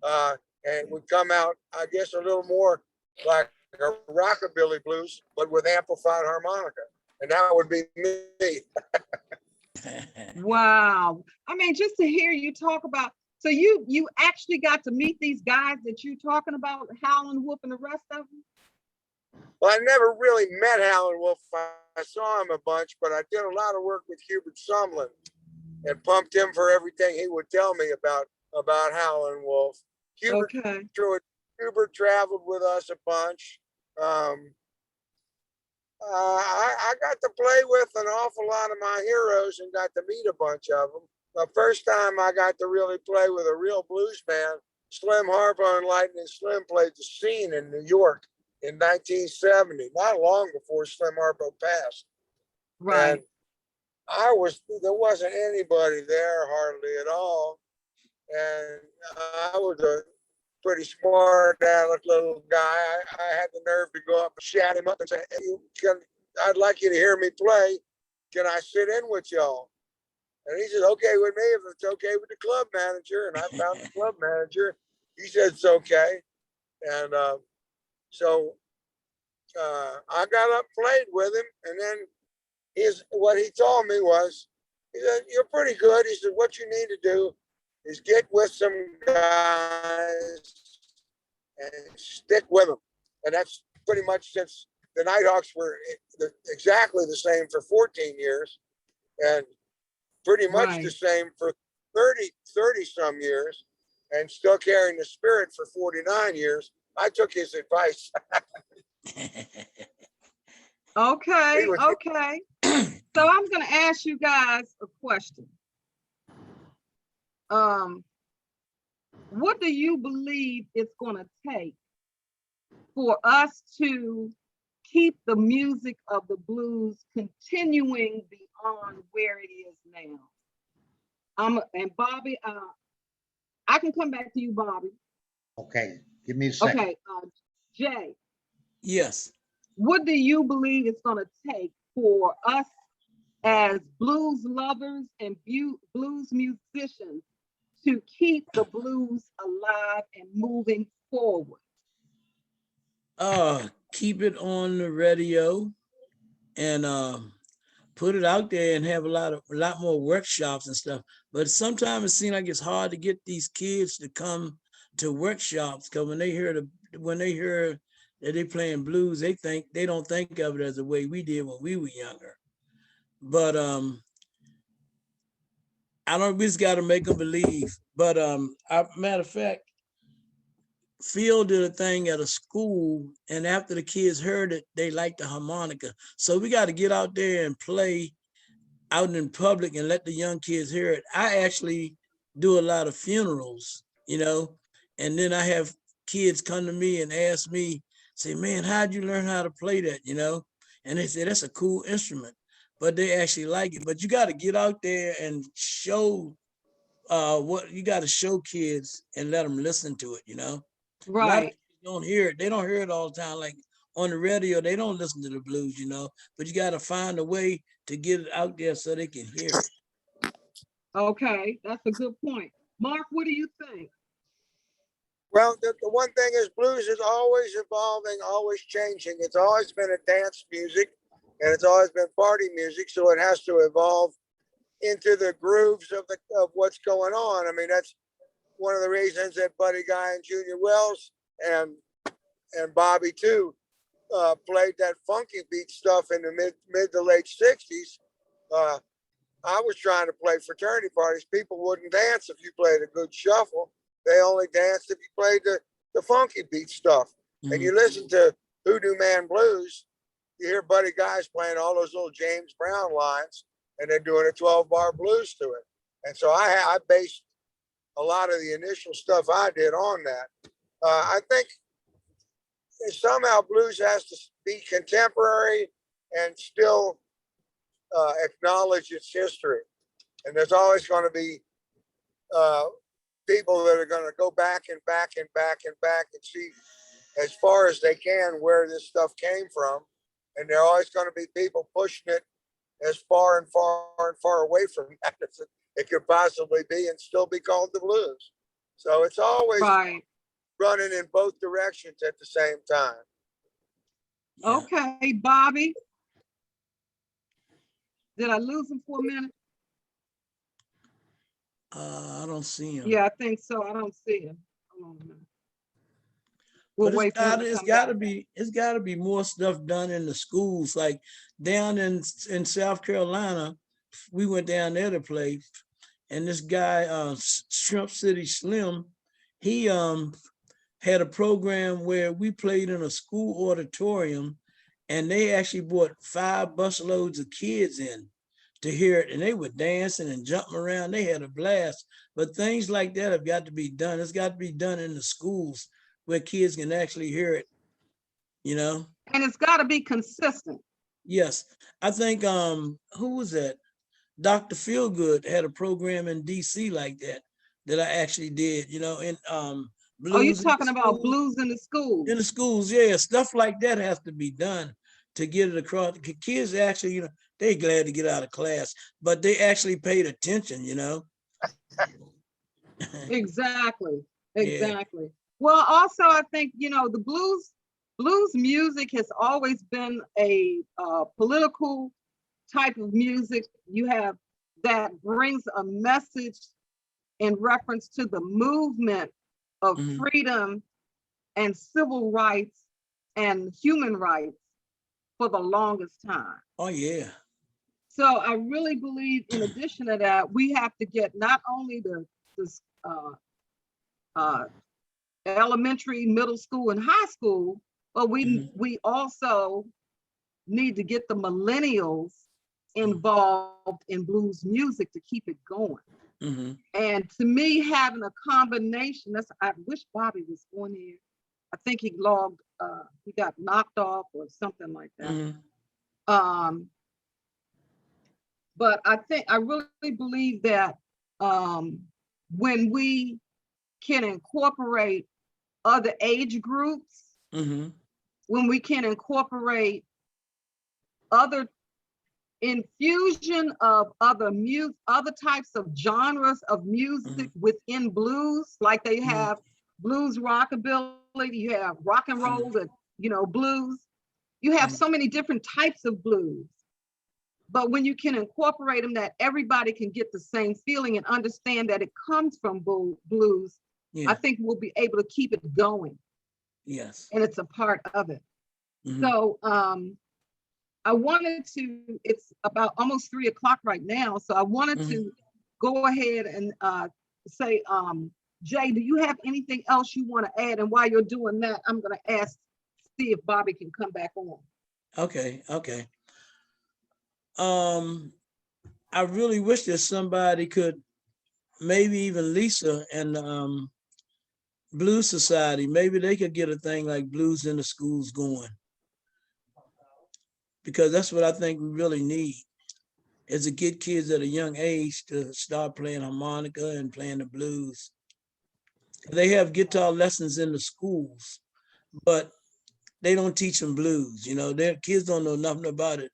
Speaker 7: And it would come out, I guess, a little more like a rockabilly blues, but with amplified harmonica. And that would be me.
Speaker 4: Wow. I mean, just to hear you talk about, so you actually got to meet these guys that you're talking about, Howlin' Wolf and the rest of them?
Speaker 7: Well, I never really met Howlin' Wolf. I saw him a bunch, but I did a lot of work with Hubert Sumlin and pumped him for everything he would tell me about Howlin' Wolf. Hubert traveled with us a bunch. I got to play with an awful lot of my heroes and got to meet a bunch of them. The first time I got to really play with a real blues band, Slim Harpo and Lightning Slim played the Scene in New York in 1970, not long before Slim Harpo passed.
Speaker 4: Right.
Speaker 7: And there wasn't anybody there hardly at all. And I was a pretty smart aleck little guy. I had the nerve to go up and shout him up and say, hey, I'd like you to hear me play. Can I sit in with y'all? And he said, okay with me if it's okay with the club manager. And I found the club manager. He said it's okay. And so I got up, played with him. And then what he told me was, he said, you're pretty good. He said, what you need to do is get with some guys and stick with them. And that's pretty much since the Nighthawks were exactly the same for 14 years and pretty much the same for 30 some years and still carrying the spirit for 49 years. I took his advice.
Speaker 4: Okay,
Speaker 7: He was-
Speaker 4: okay. So I'm gonna ask you guys a question. What do you believe it's gonna take for us to keep the music of the blues continuing beyond where it is now? And Bobby, I can come back to you, Bobby.
Speaker 6: Okay, give me a second.
Speaker 4: Okay, Jay,
Speaker 3: Yes.
Speaker 4: what do you believe it's gonna take for us as blues lovers and blues musicians to keep the blues alive and moving forward?
Speaker 3: Keep it on the radio and put it out there and have a lot more workshops and stuff. But sometimes it seems like it's hard to get these kids to come to workshops because when they hear that they playing blues, they don't think of it as the way we did when we were younger. But I don't, we just got to make them believe. But matter of fact, Phil did a thing at a school, and after the kids heard it, they liked the harmonica. So we got to get out there and play out in public and let the young kids hear it. I actually do a lot of funerals, and then I have kids come to me and ask me, say, man, how'd you learn how to play that, And they say, that's a cool instrument, but they actually like it. But you got to get out there and show what you got to show kids and let them listen to it, A lot of
Speaker 4: Right,
Speaker 3: kids don't hear it. They don't hear it all the time. Like on the radio, they don't listen to the blues, but you got to find a way to get it out there so they can hear it.
Speaker 4: okay, that's a good point. Mark, what do you think?
Speaker 7: Well, the one thing is blues is always evolving, always changing. It's always been a dance music and it's always been party music. So it has to evolve into the grooves of what's going on. I mean, that's one of the reasons that Buddy Guy and Junior Wells and Bobby too played that funky beat stuff in the mid to late 60s. I was trying to play fraternity parties. People wouldn't dance if you played a good shuffle. They only danced if you played the funky beat stuff. And you listen to Hoodoo Man Blues, you hear Buddy Guys playing all those little James Brown lines, and they're doing a 12-bar blues to it. And so I based a lot of the initial stuff I did on that. I think somehow blues has to be contemporary and still acknowledge its history. And there's always going to be people that are going to go back and back and back and back and see as far as they can where this stuff came from. And there are always going to be people pushing it as far and far and far away from that as it could possibly be and still be called the blues. So it's always
Speaker 4: Right,
Speaker 7: running in both directions at the same time.
Speaker 3: Yeah.
Speaker 4: okay, Bobby. Did I lose him for a minute?
Speaker 3: I don't see him.
Speaker 4: Yeah, I think so. I don't see him. Hold on a minute. We'll
Speaker 3: But
Speaker 4: wait for him to
Speaker 3: it's
Speaker 4: come
Speaker 3: gotta
Speaker 4: back.
Speaker 3: be more stuff done in the schools. Like down in South Carolina, we went down there to play, and this guy, Shrimp City Slim, he had a program where we played in a school auditorium, and they actually brought 5 busloads of kids in to hear it, and they were dancing and jumping around. They had a blast. But things like that have got to be done. It's got to be done in the schools where kids can actually hear it,
Speaker 4: And it's got to be consistent.
Speaker 3: Yes. I think who was that? Dr. Feelgood had a program in DC like that I actually did, in
Speaker 4: Oh, you're
Speaker 3: blues in the
Speaker 4: talking about
Speaker 3: schools.
Speaker 4: blues in the schools.
Speaker 3: In the schools, yeah, stuff like that has to be done to get it across. Kids actually, they glad to get out of class, but they actually paid attention,
Speaker 4: Exactly,
Speaker 3: Yeah.
Speaker 4: exactly. Well, also, I think, the blues music has always been a political type of music. You have that brings a message in reference to the movement of
Speaker 3: Mhm.
Speaker 4: freedom and civil rights and human rights for the longest time.
Speaker 3: Oh yeah.
Speaker 4: So I really believe, in addition to that, we have to get not only the elementary, middle school, and high school, but we also need to get the millennials involved in blues music to keep it going.
Speaker 3: Mhm.
Speaker 4: And to me, having a combination, I wish Bobby was on here. I think he got knocked off or something like that.
Speaker 3: Mhm.
Speaker 4: But I really believe that when we can incorporate other age groups,
Speaker 3: Mhm.
Speaker 4: when we can incorporate other infusion of other types of genres of music within blues, like they have blues rockabilly, you have rock and roll, and blues. You have so many different types of blues. But when you can incorporate them, that everybody can get the same feeling and understand that it comes from blues,
Speaker 3: Yeah.
Speaker 4: I think we'll be able to keep it going.
Speaker 3: Yes.
Speaker 4: And it's a part of it.
Speaker 3: Mhm.
Speaker 4: So I wanted to, it's about almost 3 o'clock right now. So I wanted to go ahead and say, Jay, do you have anything else you want to add? And while you're doing that, I'm going to see if Bobby can come back on.
Speaker 3: Okay. Okay. I really wish that somebody could, maybe even Lisa and Blues Society, maybe they could get a thing like Blues in the Schools going. Because that's what I think we really need, is to get kids at a young age to start playing harmonica and playing the blues. They have guitar lessons in the schools, but they don't teach them blues. Their kids don't know nothing about it.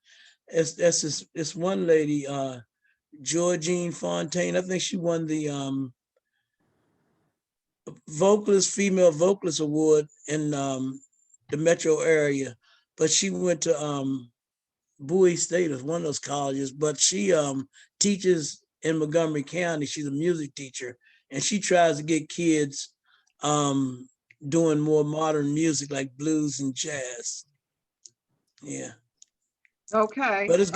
Speaker 3: It's one lady, Georgine Fontaine. I think she won the female vocalist award in the metro area, but she went to Bowie State, is one of those colleges, but she teaches in Montgomery County. She's a music teacher, and she tries to get kids doing more modern music like blues and jazz. Yeah.
Speaker 4: Okay.
Speaker 3: But it's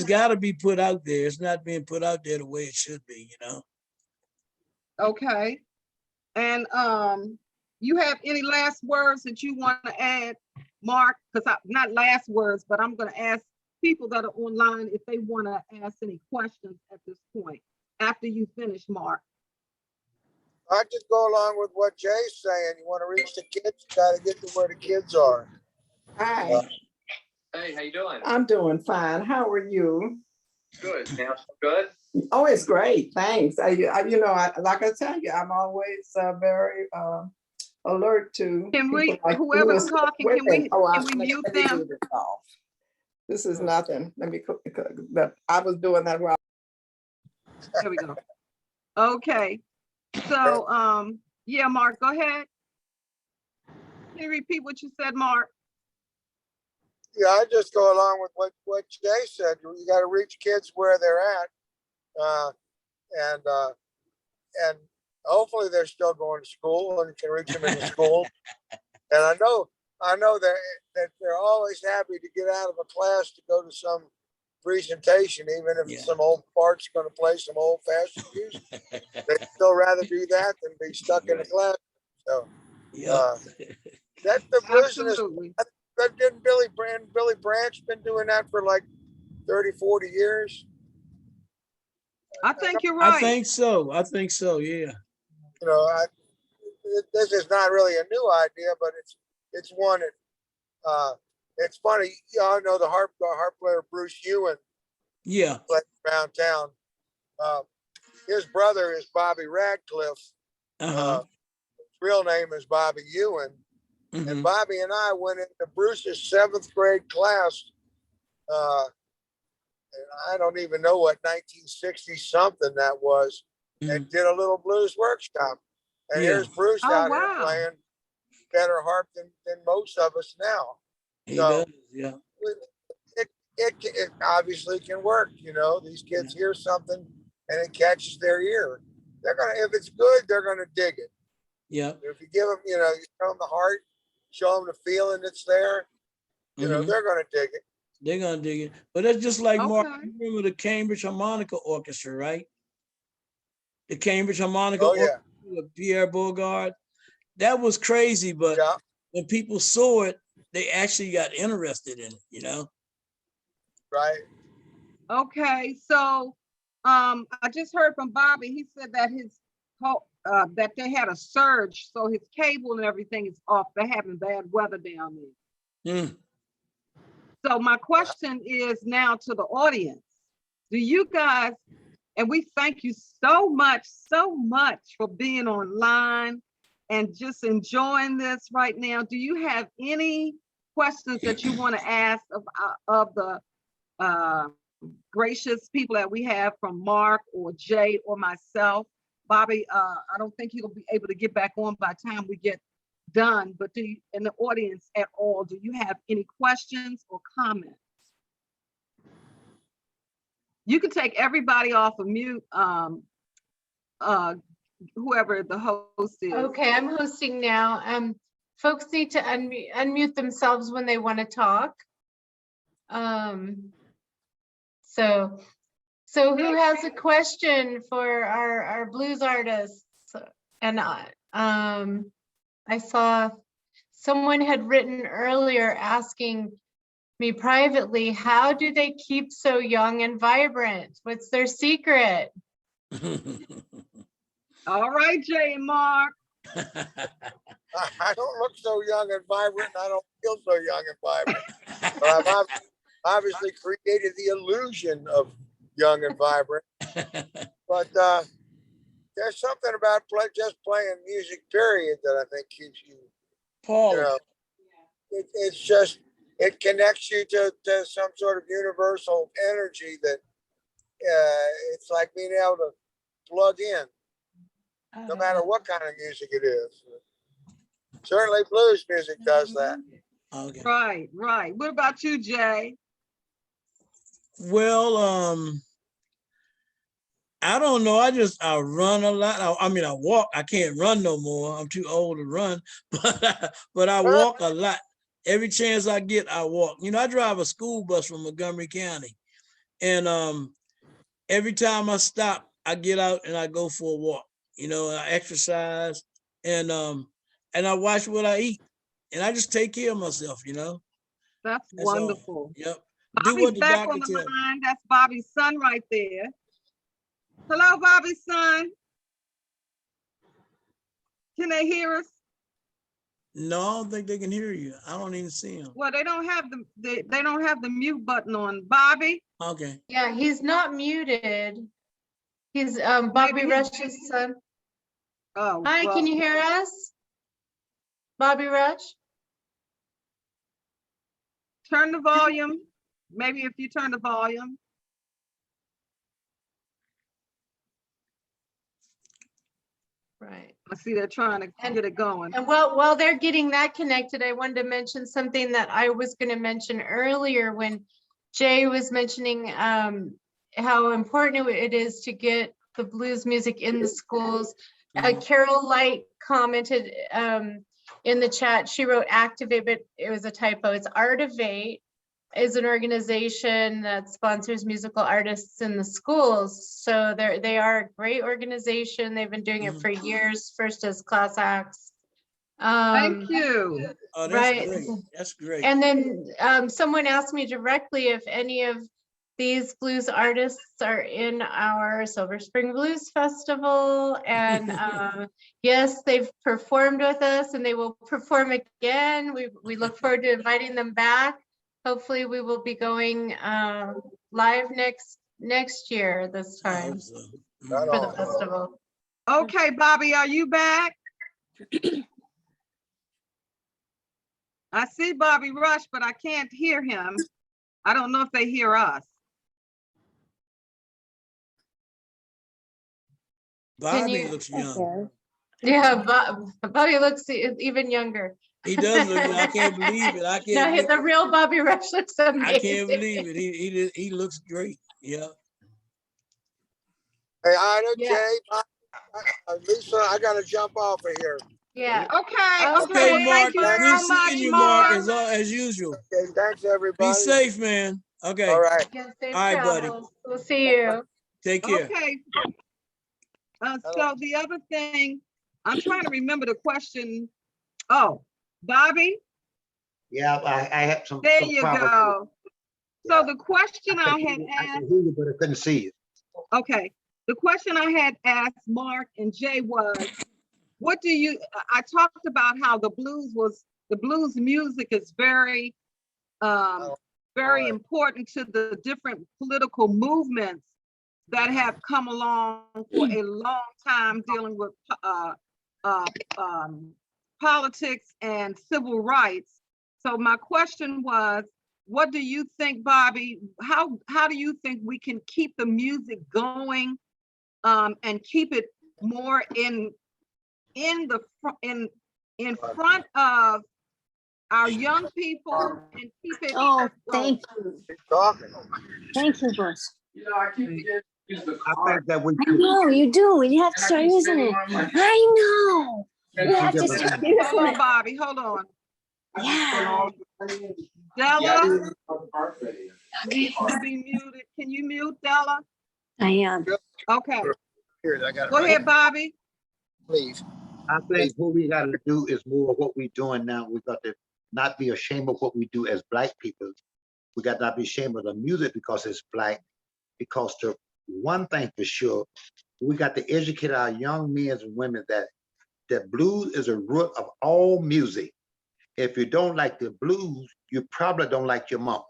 Speaker 3: got to be put out there. It's not being put out there the way it should be,
Speaker 4: Okay. And you have any last words that you want to add, Mark? Because not last words, but I'm going to ask people that are online if they want to ask any questions at this point after you finish, Mark.
Speaker 7: I just go along with what Jay's saying. You want to reach the kids, you got to get to where the kids are.
Speaker 8: Hi.
Speaker 9: Hey, how you doing?
Speaker 8: I'm doing fine. How are you?
Speaker 9: Good. Now, good.
Speaker 8: Oh, it's great. Thanks. Like I tell you, I'm always very alert to.
Speaker 4: Can we,
Speaker 8: people like
Speaker 4: whoever's
Speaker 8: you.
Speaker 4: talking,
Speaker 8: Wait
Speaker 4: can
Speaker 8: a minute.
Speaker 4: we
Speaker 8: let me
Speaker 4: mute
Speaker 8: do
Speaker 4: them?
Speaker 8: this off. This is nothing. Let me cook. I was doing that while.
Speaker 4: There we go. Okay. So, yeah, Mark, go ahead. Can you repeat what you said, Mark?
Speaker 7: Yeah, I just go along with what Jay said. You got to reach kids where they're at, and hopefully they're still going to school and can reach them in the school. And I know that they're always happy to get out of a class to go to some presentation, even if some old fart's going to play some old-fashioned music. They'd still rather do that than be stuck in a class. So that's the business. Didn't Billy Branch been doing that for like 30, 40 years?
Speaker 4: I think you're right.
Speaker 3: I think so. Yeah.
Speaker 7: This is not really a new idea, but it's one that it's funny. Y'all know the harp player Bruce Ewan.
Speaker 3: Yeah.
Speaker 7: Played around town. His brother is Bobby Radcliffe. His real name is Bobby Ewan. And Bobby and I went into Bruce's 7th grade class. And I don't even know what 1960 something that was, and did a little blues workshop. And here's Bruce out here playing better harp than most of us now.
Speaker 3: He does, yeah.
Speaker 7: It obviously can work. These kids hear something and it catches their ear. If it's good, they're gonna dig it.
Speaker 3: Yeah.
Speaker 7: If you give them, you show them the heart, show them the feeling that's there, they're gonna dig it.
Speaker 3: They're gonna dig it. But that's just like Mark, remember the Cambridge Harmonica Orchestra, right? The Cambridge Harmonica Orchestra with Pierre Bogard. that was crazy, but
Speaker 7: Yeah,
Speaker 3: when people saw it, they actually got interested in it, you know?
Speaker 7: right.
Speaker 4: Okay, so I just heard from Bobby. He said that that they had a surge, so his cable and everything is off. They're having bad weather down there.
Speaker 3: Mm.
Speaker 4: So my question is now to the audience. Do you guys, and we thank you so much for being online and just enjoying this right now. Do you have any questions that you want to ask of the gracious people that we have from Mark or Jay or myself? Bobby, I don't think he'll be able to get back on by the time we get done, but do you, in the audience at all, do you have any questions or comments? You can take everybody off of mute, whoever the host is.
Speaker 2: Okay, I'm hosting now. Folks need to unmute themselves when they want to talk. So who has a question for our blues artists? And I saw someone had written earlier asking me privately, how do they keep so young and vibrant? What's their secret?
Speaker 4: All right, Jay and Mark.
Speaker 7: I don't look so young and vibrant, and I don't feel so young and vibrant. But I've obviously created the illusion of young and vibrant. But there's something about just playing music, period, that I think keeps you,
Speaker 3: Paul,
Speaker 7: you know, it's just, it connects you to some sort of universal energy that it's like being able to plug in, no matter what kind of music it is. Certainly blues music does that.
Speaker 3: okay.
Speaker 4: Right. What about you, Jay?
Speaker 3: Well, I don't know. I run a lot. I mean, I walk. I can't run no more. I'm too old to run, but I walk a lot. Every chance I get, I walk. You know, I drive a school bus from Montgomery County, and every time I stop, I get out and I go for a walk. You know, I exercise, and I watch what I eat, and I just take care of myself. You know.
Speaker 4: That's
Speaker 3: That's all.
Speaker 4: wonderful.
Speaker 3: Yep. Do
Speaker 4: Bobby's
Speaker 3: what the
Speaker 4: back
Speaker 3: doctor
Speaker 4: on the
Speaker 3: tells.
Speaker 4: line. That's Bobby's son right there. Hello, Bobby's son. Can they hear us?
Speaker 3: No, I don't think they can hear you. I don't even see them.
Speaker 4: Well, they don't have they don't have the mute button on. Bobby?
Speaker 3: Okay.
Speaker 2: Yeah, he's not muted. He's Bobby
Speaker 4: Maybe
Speaker 2: Rush's son.
Speaker 4: Oh,
Speaker 2: Hi,
Speaker 4: well,
Speaker 2: can you hear us? Bobby Rush?
Speaker 4: turn the volume. Maybe if you turn the volume.
Speaker 2: Right.
Speaker 4: I see they're trying to get it going.
Speaker 2: And while they're getting that connected, I wanted to mention something that I was going to mention earlier when Jay was mentioning how important it is to get the blues music in the schools. Carol Light commented in the chat. She wrote Activate, but it was a typo. It's Artivate is an organization that sponsors musical artists in the schools. So they are a great organization. They've been doing it for years, first as class acts.
Speaker 4: Thank you.
Speaker 3: Oh, that's
Speaker 2: Right.
Speaker 3: great. That's great.
Speaker 2: And then someone asked me directly if any of these blues artists are in our Silver Spring Blues Festival. And yes, they've performed with us and they will perform again. We look forward to inviting them back. Hopefully we will be going live next year this time
Speaker 7: Right
Speaker 2: for the
Speaker 7: on.
Speaker 2: festival.
Speaker 4: Okay, Bobby, are you back? I see Bobby Rush, but I can't hear him. I don't know if they hear us.
Speaker 3: Bobby looks young.
Speaker 2: Yeah, Bobby looks even younger.
Speaker 3: He does look young. I can't believe it. I can't.
Speaker 2: No, the real Bobby Rush looks amazing.
Speaker 3: I can't believe it. He looks great. Yeah.
Speaker 7: Hey, Ida,
Speaker 2: Yeah.
Speaker 7: Jay, Lisa, I gotta jump off of here.
Speaker 2: Yeah.
Speaker 4: Okay,
Speaker 3: Okay, Mark.
Speaker 4: thank you
Speaker 3: Good
Speaker 4: very much,
Speaker 3: seeing you, Mark,
Speaker 4: Mark.
Speaker 3: as usual.
Speaker 7: Okay, thanks, everybody.
Speaker 3: Be safe, man. Okay.
Speaker 7: All right.
Speaker 2: Yeah, safe
Speaker 3: All right, buddy.
Speaker 2: travels. We'll see you.
Speaker 3: Take care.
Speaker 4: Okay. So the other thing, I'm trying to remember the question. Oh, Bobby,
Speaker 6: Yeah, I had some.
Speaker 4: there
Speaker 6: some
Speaker 4: you
Speaker 6: problems.
Speaker 4: go. So
Speaker 6: Yeah.
Speaker 4: the question I had
Speaker 6: I
Speaker 4: asked,
Speaker 6: could hear you, but I couldn't see you.
Speaker 4: okay, the question I had asked Mark and Jay was, what do you, I talked about how the blues music is very, very important to the different political movements that have come along for a long time dealing with politics and civil rights. So my question was, what do you think, Bobby? How do you think we can keep the music going and keep it more in front of our young people and keep it?
Speaker 10: Oh, thank you.
Speaker 7: Keep talking.
Speaker 10: Thank you, Bruce.
Speaker 6: I think that we
Speaker 10: I know you do. You have to start using it. I know. You have to
Speaker 6: different
Speaker 10: start
Speaker 6: things.
Speaker 10: using
Speaker 4: Hold on,
Speaker 10: it.
Speaker 4: Bobby, hold on.
Speaker 10: Yeah.
Speaker 4: Della,
Speaker 10: Okay.
Speaker 4: you be muted. Can you mute Della?
Speaker 10: I am.
Speaker 4: Okay,
Speaker 7: Here, I got it
Speaker 4: go
Speaker 7: right
Speaker 4: ahead,
Speaker 7: here.
Speaker 4: Bobby.
Speaker 7: Please.
Speaker 6: I think what we gotta do is more of what we're doing now. We got to not be ashamed of what we do as Black people. We got to not be ashamed of the music because it's Black. Because the one thing for sure, we got to educate our young men and women that blues is a root of all music. If you don't like the blues, you probably don't like your mama.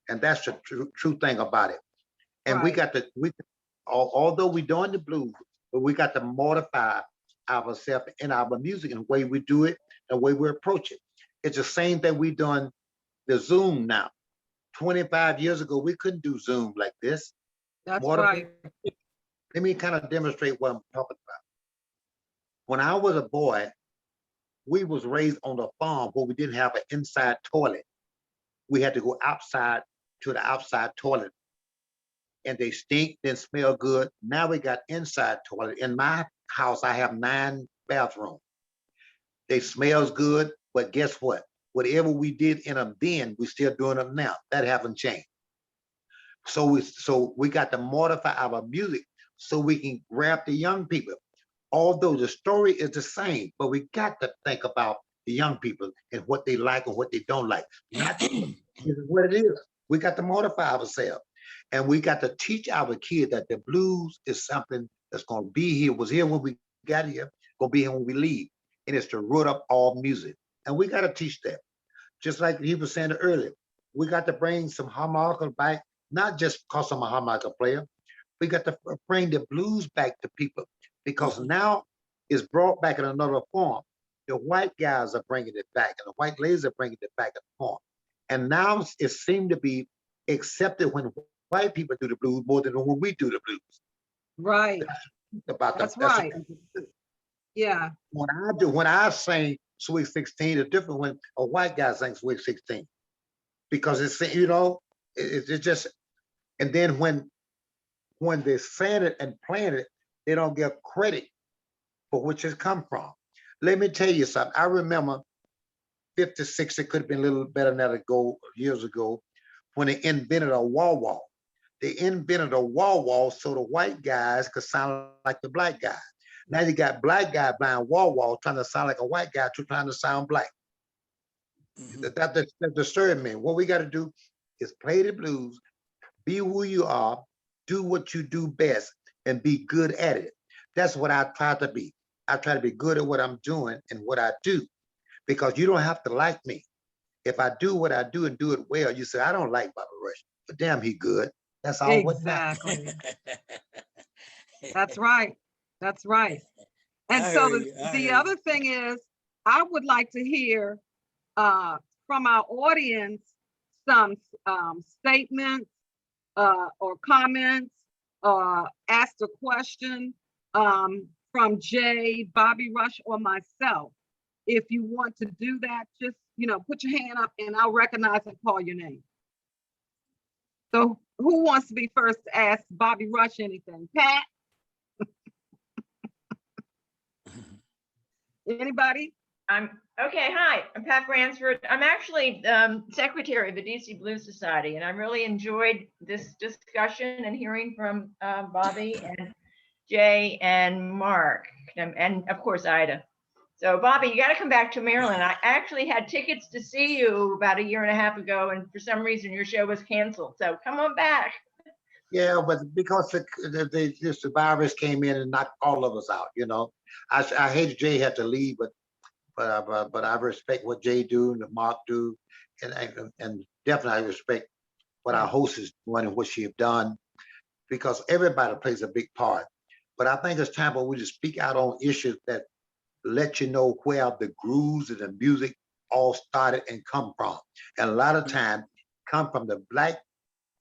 Speaker 6: And that's the true thing about it. And we
Speaker 4: Right.
Speaker 6: got to, although we're doing the blues, but we got to mortify ourselves in our music and the way we do it, the way we approach it. It's the same thing we done the Zoom now. 25 years ago, we couldn't do Zoom like this.
Speaker 4: That's
Speaker 6: Mortify-
Speaker 4: right.
Speaker 6: Let me kind of demonstrate what I'm talking about. When I was a boy, we was raised on a farm where we didn't have an inside toilet. We had to go outside to the outside toilet. And they stink, didn't smell good. Now we got inside toilet. In my house, I have 9 bathrooms. They smells good, but guess what? Whatever we did in them then, we still doing them now. That haven't changed. So we got to mortify our music so we can grab the young people. Although the story is the same, but we got to think about the young people and what they like and what they don't like. Not this is what it is. We got to mortify ourselves. And we got to teach our kids that the blues is something that's going to be here, was here when we got here, going to be here when we leave. And it's the root of all music. And we got to teach that. Just like he was saying earlier, we got to bring some harmonica back, not just because I'm a harmonica player. We got to bring the blues back to people because now it's brought back in another form. The white guys are bringing it back and the white ladies are bringing it back in form. And now it seemed to be accepted when white people do the blues more than when we do the blues.
Speaker 4: Right.
Speaker 6: About
Speaker 4: That's
Speaker 6: the,
Speaker 4: right. Yeah.
Speaker 6: When I sing Sweet 16, it's different when a white guy sings Sweet 16 because it's, you know, it's just, and then when they sang it and playing it, they don't get credit for which it's come from. Let me tell you something. I remember 56, it could have been a little better than that ago, years ago, when they invented a wah-wah. They invented a wah-wah so the white guys could sound like the black guys. Now you got black guy playing wah-wah trying to sound like a white guy trying to sound black. That disturbed me. What we got to do is play the blues, be who you are, do what you do best, and be good at it. That's what I try to be. I try to be good at what I'm doing and what I do, because you don't have to like me. If I do what I do and do it well, you say, I don't like Bobby Rush, but damn, he good. That's all what matters.
Speaker 4: Exactly. That's right. That's right. And
Speaker 3: I
Speaker 4: so
Speaker 3: hear you, I
Speaker 4: the
Speaker 3: hear you.
Speaker 4: other thing is, I would like to hear from our audience some statements or comments, ask a question from Jay, Bobby Rush, or myself. If you want to do that, just, you know, put your hand up and I'll recognize and call your name. So who wants to be first to ask Bobby Rush anything? Pat? Anybody?
Speaker 11: Okay. Hi, I'm Pat Bransford. I'm actually secretary of the DC Blues Society, and I really enjoyed this discussion and hearing from Bobby and Jay, and Mark, and of course, Ida. So Bobby, you got to come back to Maryland. I actually had tickets to see you about 1.5 years ago, and for some reason your show was canceled. So come on back.
Speaker 6: Yeah, but because the virus came in and knocked all of us out, you know. I hated Jay had to leave, but I respect what Jay do and Mark do, and definitely I respect what our host is doing and what she have done, because everybody plays a big part. But I think it's time for we to speak out on issues that let you know where the grooves and the music all started and come from. And a lot of time come from the Black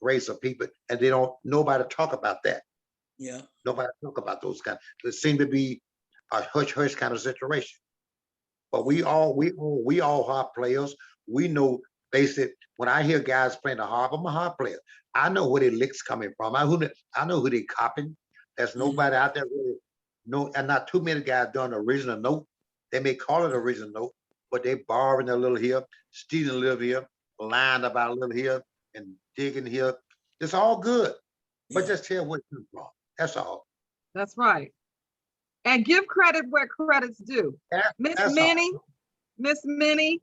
Speaker 6: race of people, and they don't, nobody talk about that.
Speaker 3: Yeah.
Speaker 6: Nobody talk about those kind. It seem to be a hush kind of situation. But we all harp players. We know basic. When I hear guys playing the harp, I'm a harp player. I know where the licks coming from. I know who they copying. There's nobody out there really know, and not too many guys doing the original note. They may call it original note, but they borrowing a little here, stealing a little here, lying about a little here, and digging here. It's all good, but just tell where it comes from. That's all.
Speaker 4: That's right. And give credit where credit's due. Miss Minnie.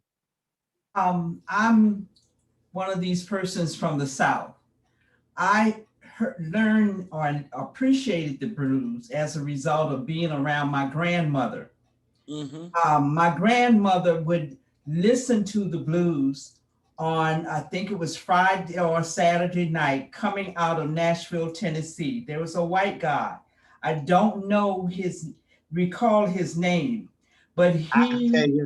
Speaker 12: I'm one of these persons from the South. I learned or appreciated the blues as a result of being around my grandmother. My grandmother would listen to the blues on, I think it was Friday or Saturday night, coming out of Nashville, Tennessee. There was a white guy. I don't recall his name, but he.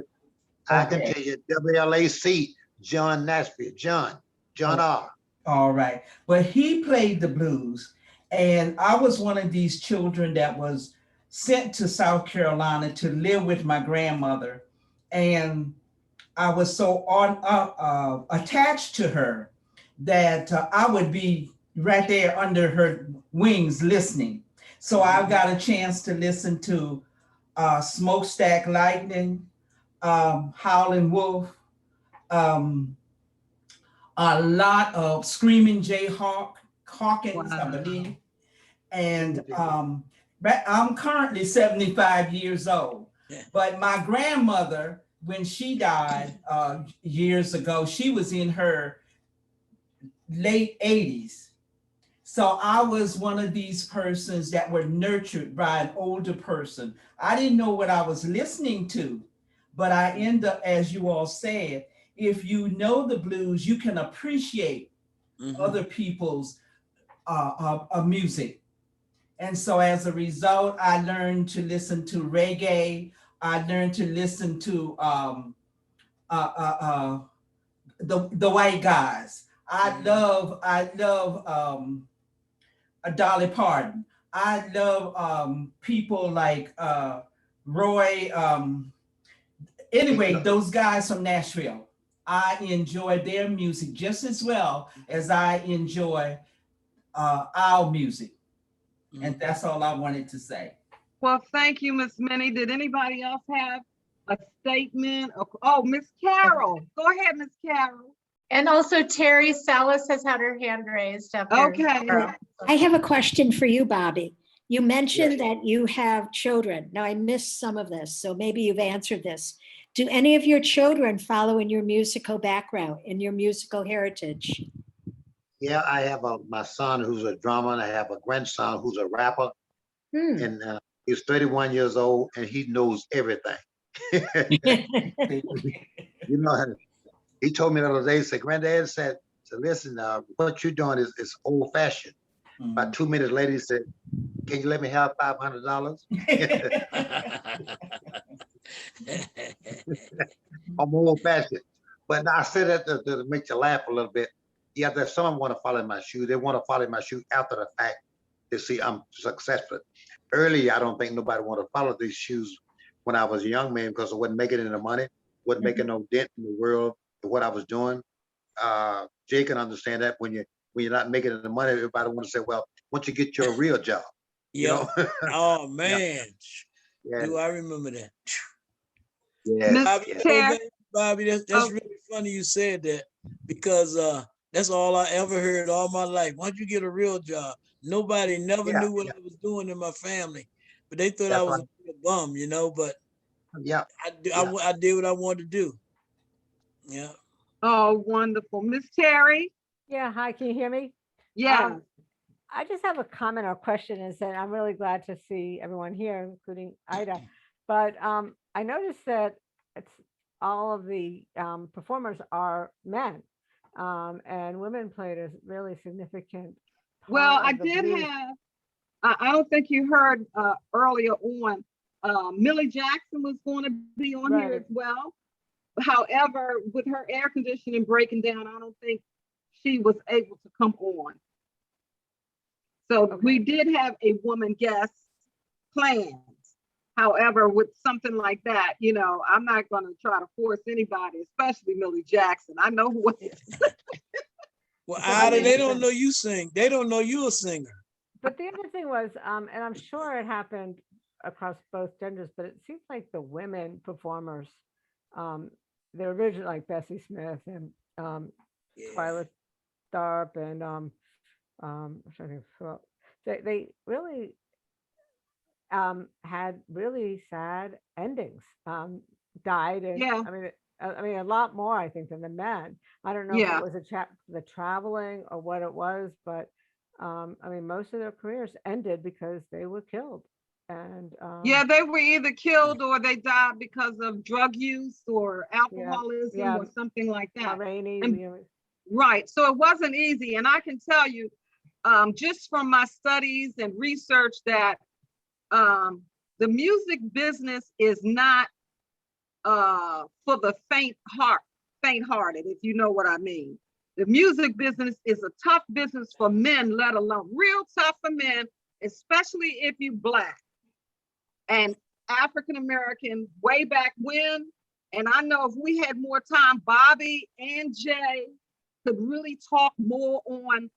Speaker 6: I can tell you, WLAC, John Nashville, John R.
Speaker 12: All right, but he played the blues, and I was one of these children that was sent to South Carolina to live with my grandmother, and I was so attached to her that I would be right there under her wings listening. So I got a chance to listen to Smokestack Lightning, Howlin' Wolf, a lot of Screaming Jay Hawkins, I believe. And I'm currently 75 years old, but my grandmother, when she died years ago, she was in her late 80s. So I was one of these persons that were nurtured by an older person. I didn't know what I was listening to, but I end up, as you all said, if you know the blues, you can appreciate other people's music. And so as a result, I learned to listen to reggae. I learned to listen to the white guys. I love Dolly Parton. I love people like Roy. Anyway, those guys from Nashville. I enjoy their music just as well as I enjoy our music. And that's all I wanted to say.
Speaker 4: Well, thank you, Miss Minnie. Did anybody else have a statement? Oh, Miss Carol. Go ahead, Miss Carol.
Speaker 2: And also Terry Salas has had her hand raised up here.
Speaker 4: Okay.
Speaker 10: I have a question for you, Bobby. You mentioned that you have children. Now I missed some of this, so maybe you've answered this. Do any of your children follow in your musical background, in your musical heritage?
Speaker 6: Yeah, I have my son who's a drummer, and I have a grandson who's a rapper, and he's 31 years old, and he knows everything. You know, he told me the other day, he said, Granddad said, listen, what you're doing is old fashioned. About 2 minutes later, he said, can you let me have $500? I'm old fashioned. But I said that to make you laugh a little bit. Yeah, there's some want to follow in my shoes. They want to follow in my shoes after the fact. They see I'm successful. Earlier, I don't think nobody wanted to follow these shoes when I was a young man because I wasn't making any money, wasn't making no dent in the world of what I was doing. Jay can understand that when you're not making any money, everybody want to say, well, once you get your real job.
Speaker 3: Yeah.
Speaker 6: You know?
Speaker 3: Oh man.
Speaker 6: Yeah.
Speaker 3: Do I remember that?
Speaker 6: Yeah.
Speaker 3: Bobby, that's really funny you said that, because That's all I ever heard all my life. Why don't you get a real job? Nobody never
Speaker 6: Yeah,
Speaker 3: knew what
Speaker 6: yeah,
Speaker 3: I was doing in my family, but they thought I
Speaker 6: that's
Speaker 3: was
Speaker 6: right.
Speaker 3: a bum, you know, but
Speaker 6: Yeah,
Speaker 3: I
Speaker 6: yeah.
Speaker 3: did what I wanted to do. Yeah.
Speaker 4: Oh, wonderful. Miss Terry?
Speaker 5: Yeah, hi, can you hear me?
Speaker 4: Yes.
Speaker 5: I just have a comment or question is that I'm really glad to see everyone here, including Ida. But I noticed that it's all of the performers are men, and women played a really significant
Speaker 4: Well,
Speaker 5: part
Speaker 4: I
Speaker 5: of the
Speaker 4: did
Speaker 5: blues.
Speaker 4: have, I don't think you heard earlier on, Millie Jackson was going to be on here
Speaker 5: Right.
Speaker 4: as well. However, with her air conditioning breaking down, I don't think she was able to come on. So we did have a woman guest planned. However, with something like that, you know, I'm not going to try to force anybody, especially Millie Jackson. I know who it is.
Speaker 3: Well,
Speaker 5: I
Speaker 3: Ida,
Speaker 5: mean,
Speaker 3: they don't know you sing. They don't know you're a singer.
Speaker 5: But the other thing was, and I'm sure it happened across both genders, but it seems like the women performers, the original, like Bessie Smith and Twyla Tharp and I'm trying to think who else. They really had really sad endings. Died, and
Speaker 4: Yeah.
Speaker 5: I mean a lot more I think than the men. I don't know if
Speaker 4: Yeah.
Speaker 5: it was the traveling or what it was, but I mean most of their careers ended because they were killed. And
Speaker 4: Yeah, they were either killed or they died because of drug use or alcoholism
Speaker 5: yeah,
Speaker 4: or something like that.
Speaker 5: Rainey,
Speaker 4: And- Right. So it wasn't easy. And I can tell you, just from my studies and research that the music business is not for the faint-hearted, if you know what I mean. The music business is a tough business for men, let alone real tough for men, especially if you Black and African American way back when. And I know if we had more time, Bobby and Jay could really talk more on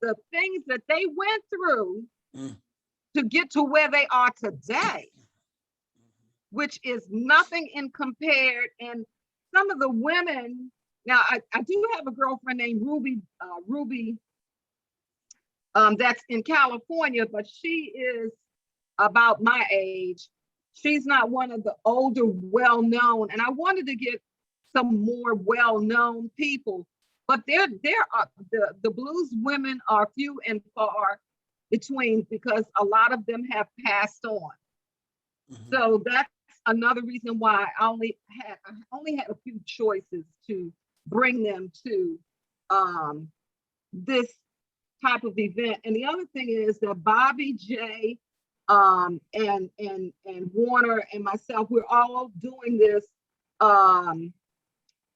Speaker 4: the things that they went through to get to where they are today, which is nothing in compared. And some of the women, now I do have a girlfriend named Ruby, that's in California, but she is about my age. She's not one of the older, well-known, and I wanted to get some more well-known people, but there are the blues women are few and far between because a lot of them have passed on. So that's another reason why I only had a few choices to bring them to this type of event. And the other thing is that Bobby, Jay, and Warner and myself, we're all doing this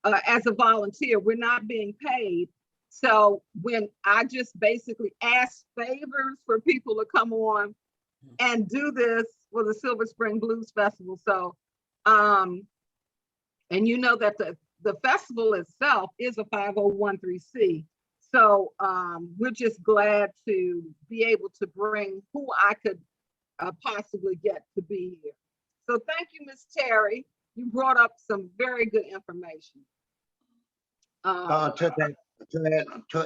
Speaker 4: as a volunteer. We're not being paid. So when I just basically ask favors for people to come on and do this for the Silver Spring Blues Festival. So, and you know that the festival itself is a 501(c)(3). So we're just glad to be able to bring who I could possibly get to be here. So thank you, Ms. Terry. You brought up some very good information.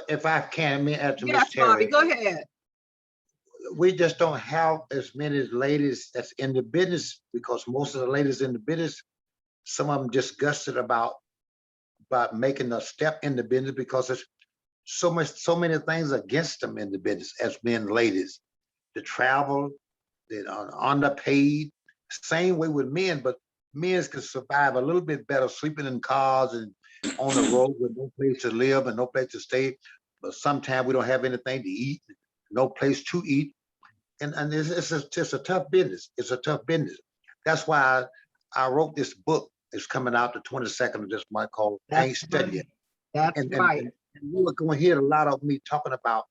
Speaker 6: If I can, may I add to Ms.
Speaker 4: Yes,
Speaker 6: Terry.
Speaker 4: Bobby, go ahead.
Speaker 6: We just don't have as many ladies that's in the business because most of the ladies in the business, some of them disgusted about making a step in the business because there's so many things against them in the business as men, ladies. The travel, they're underpaid. Same way with men, but men can survive a little bit better sleeping in cars and on the road with no place to live and no place to stay. But sometimes we don't have anything to eat, no place to eat. And it's a tough business. It's a tough business. That's why I wrote this book. It's coming out the 22nd of this month called I Ain't Studying.
Speaker 4: That's right.
Speaker 6: And you are going to hear a lot of me talking about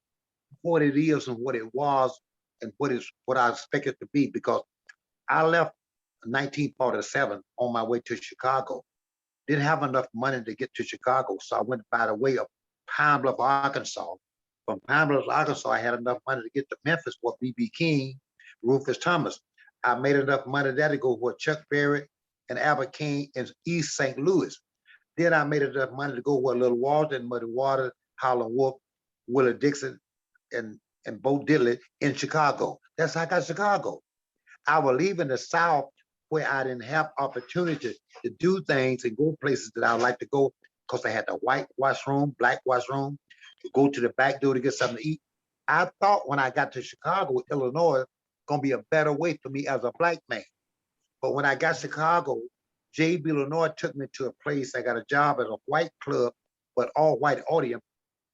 Speaker 6: what it is and what it was and what I expect it to be, because I left 1947 on my way to Chicago. Didn't have enough money to get to Chicago, so I went by the way of Pine Bluff, Arkansas. From Pine Bluff, Arkansas, I had enough money to get to Memphis with B.B. King, Rufus Thomas. I made enough money there to go with Chuck Berry and Albert King in East St. Louis. Then I made enough money to go with Little Walter and Muddy Water Howlin' Wolf, Willie Dixon, and Bo Diddley in Chicago. That's how I got Chicago. I was leaving the South where I didn't have opportunity to do things and go places that I like to go because I had the white washroom, black washroom, to go to the back door to get something to eat. I thought when I got to Chicago, Illinois, gonna be a better way for me as a black man. But when I got Chicago, J.B. Illinois took me to a place. I got a job at a white club, but all white audience,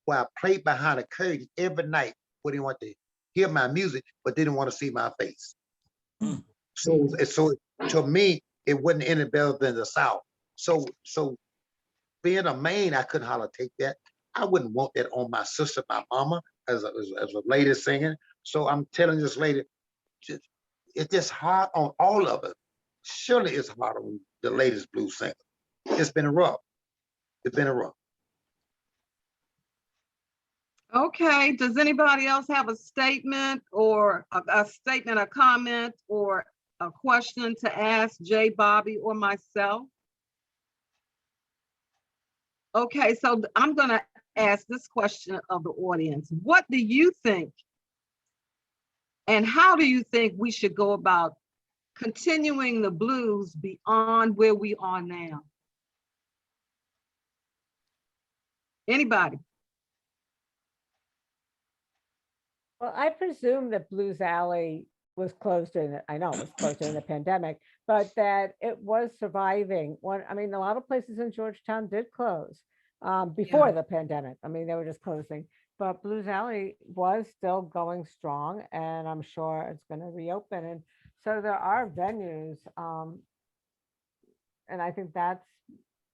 Speaker 6: where I played behind a curtain every night where they want to hear my music, but didn't want to see my face. So to me, it wasn't any better than the South. So being a man, I couldn't holler take that. I wouldn't want that on my sister, my mama, as a lady singing. So I'm telling this lady, it's just hard on all of it. Surely it's hard on the latest blues singer. It's been rough. It's been rough.
Speaker 4: Okay, does anybody else have a statement or a statement, a comment, or a question to ask Jay, Bobby, or myself? Okay, so I'm gonna ask this question of the audience. What do you think, and how do you think we should go about continuing the blues beyond where we are now? Anybody?
Speaker 5: Well, I presume that Blues Alley was closed I know it was closed during the pandemic, but that it was surviving. I mean, a lot of places in Georgetown did close before the pandemic. I mean, they were just closing, but Blues Alley was still going strong, and I'm sure it's going to reopen. And so there are venues, and I think that's,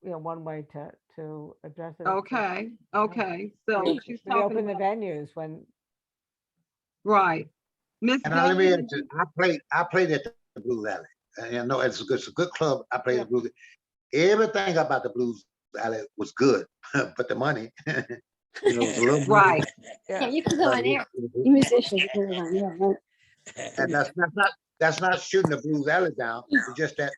Speaker 5: one way to address it.
Speaker 4: Okay, okay. So she's
Speaker 5: Reopen
Speaker 4: talking
Speaker 5: the
Speaker 4: about,
Speaker 5: venues when.
Speaker 4: right. Miss
Speaker 6: And let me
Speaker 4: Gillian,
Speaker 6: I played at the Blues Alley. And I know it's a good club. I played at the Blues. Everything about the Blues Alley was good, but the money, was a little money.
Speaker 4: right.
Speaker 10: Yeah, you can go on air. You musicians can go on air, right?
Speaker 6: And that's not shooting the Blues Alley down. It's just that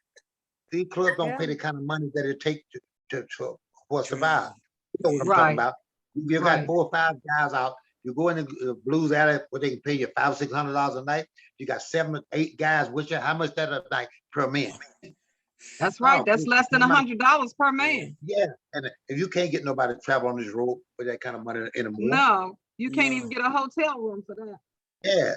Speaker 6: these clubs don't pay the kind of money that it takes for survive. You know what I'm
Speaker 4: Right.
Speaker 6: talking about? You got
Speaker 4: Right.
Speaker 6: 4 or 5 guys out. You go in the Blues Alley where they can pay you $500 or $600 a night. You got 7 or 8 guys with you. How much that a night per man?
Speaker 4: That's right.
Speaker 6: Oh,
Speaker 4: That's less than $100 per man.
Speaker 6: Yeah, and if you can't get nobody to travel on this road with that kind of money anymore.
Speaker 4: No, you can't even
Speaker 3: No.
Speaker 4: get a hotel room for that.
Speaker 6: Yeah,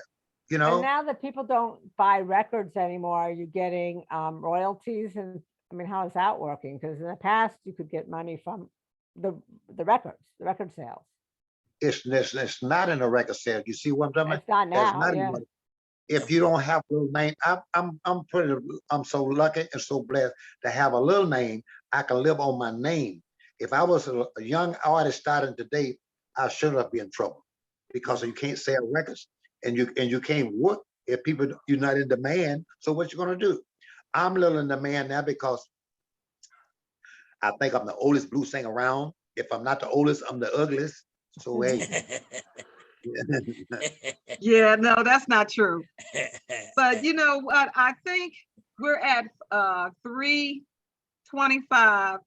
Speaker 5: And now that people don't buy records anymore, are you getting royalties? And I mean, how is that working? Because in the past, you could get money from the record sales.
Speaker 6: It's not in a record sale. You see what I'm talking about?
Speaker 5: It's not
Speaker 6: There's
Speaker 5: now,
Speaker 6: not
Speaker 5: yeah.
Speaker 6: even- If you don't have a little name, I'm so lucky and so blessed to have a little name. I can live on my name. If I was a young artist starting today, I should have been in trouble because you can't sell records and you can't work if you're not in demand. So what you gonna do? I'm a little in demand now because I think I'm the oldest blues singer around. If I'm not the oldest, I'm the ugliest. So hey.
Speaker 4: Yeah, no, that's not true. But you know what? I think we're at 3:25.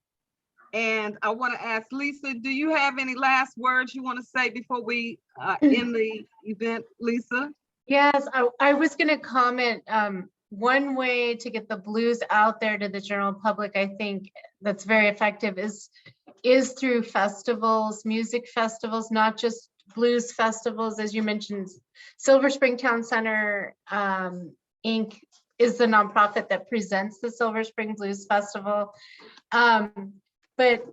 Speaker 4: And I want to ask Lisa, do you have any last words you want to say before we end the event, Lisa?
Speaker 2: Yes, I was going to comment, one way to get the blues out there to the general public, I think that's very effective is through festivals, music festivals, not just blues festivals. As you mentioned, Silver Spring Town Center Inc. is the nonprofit that presents the Silver Spring Blues Festival. But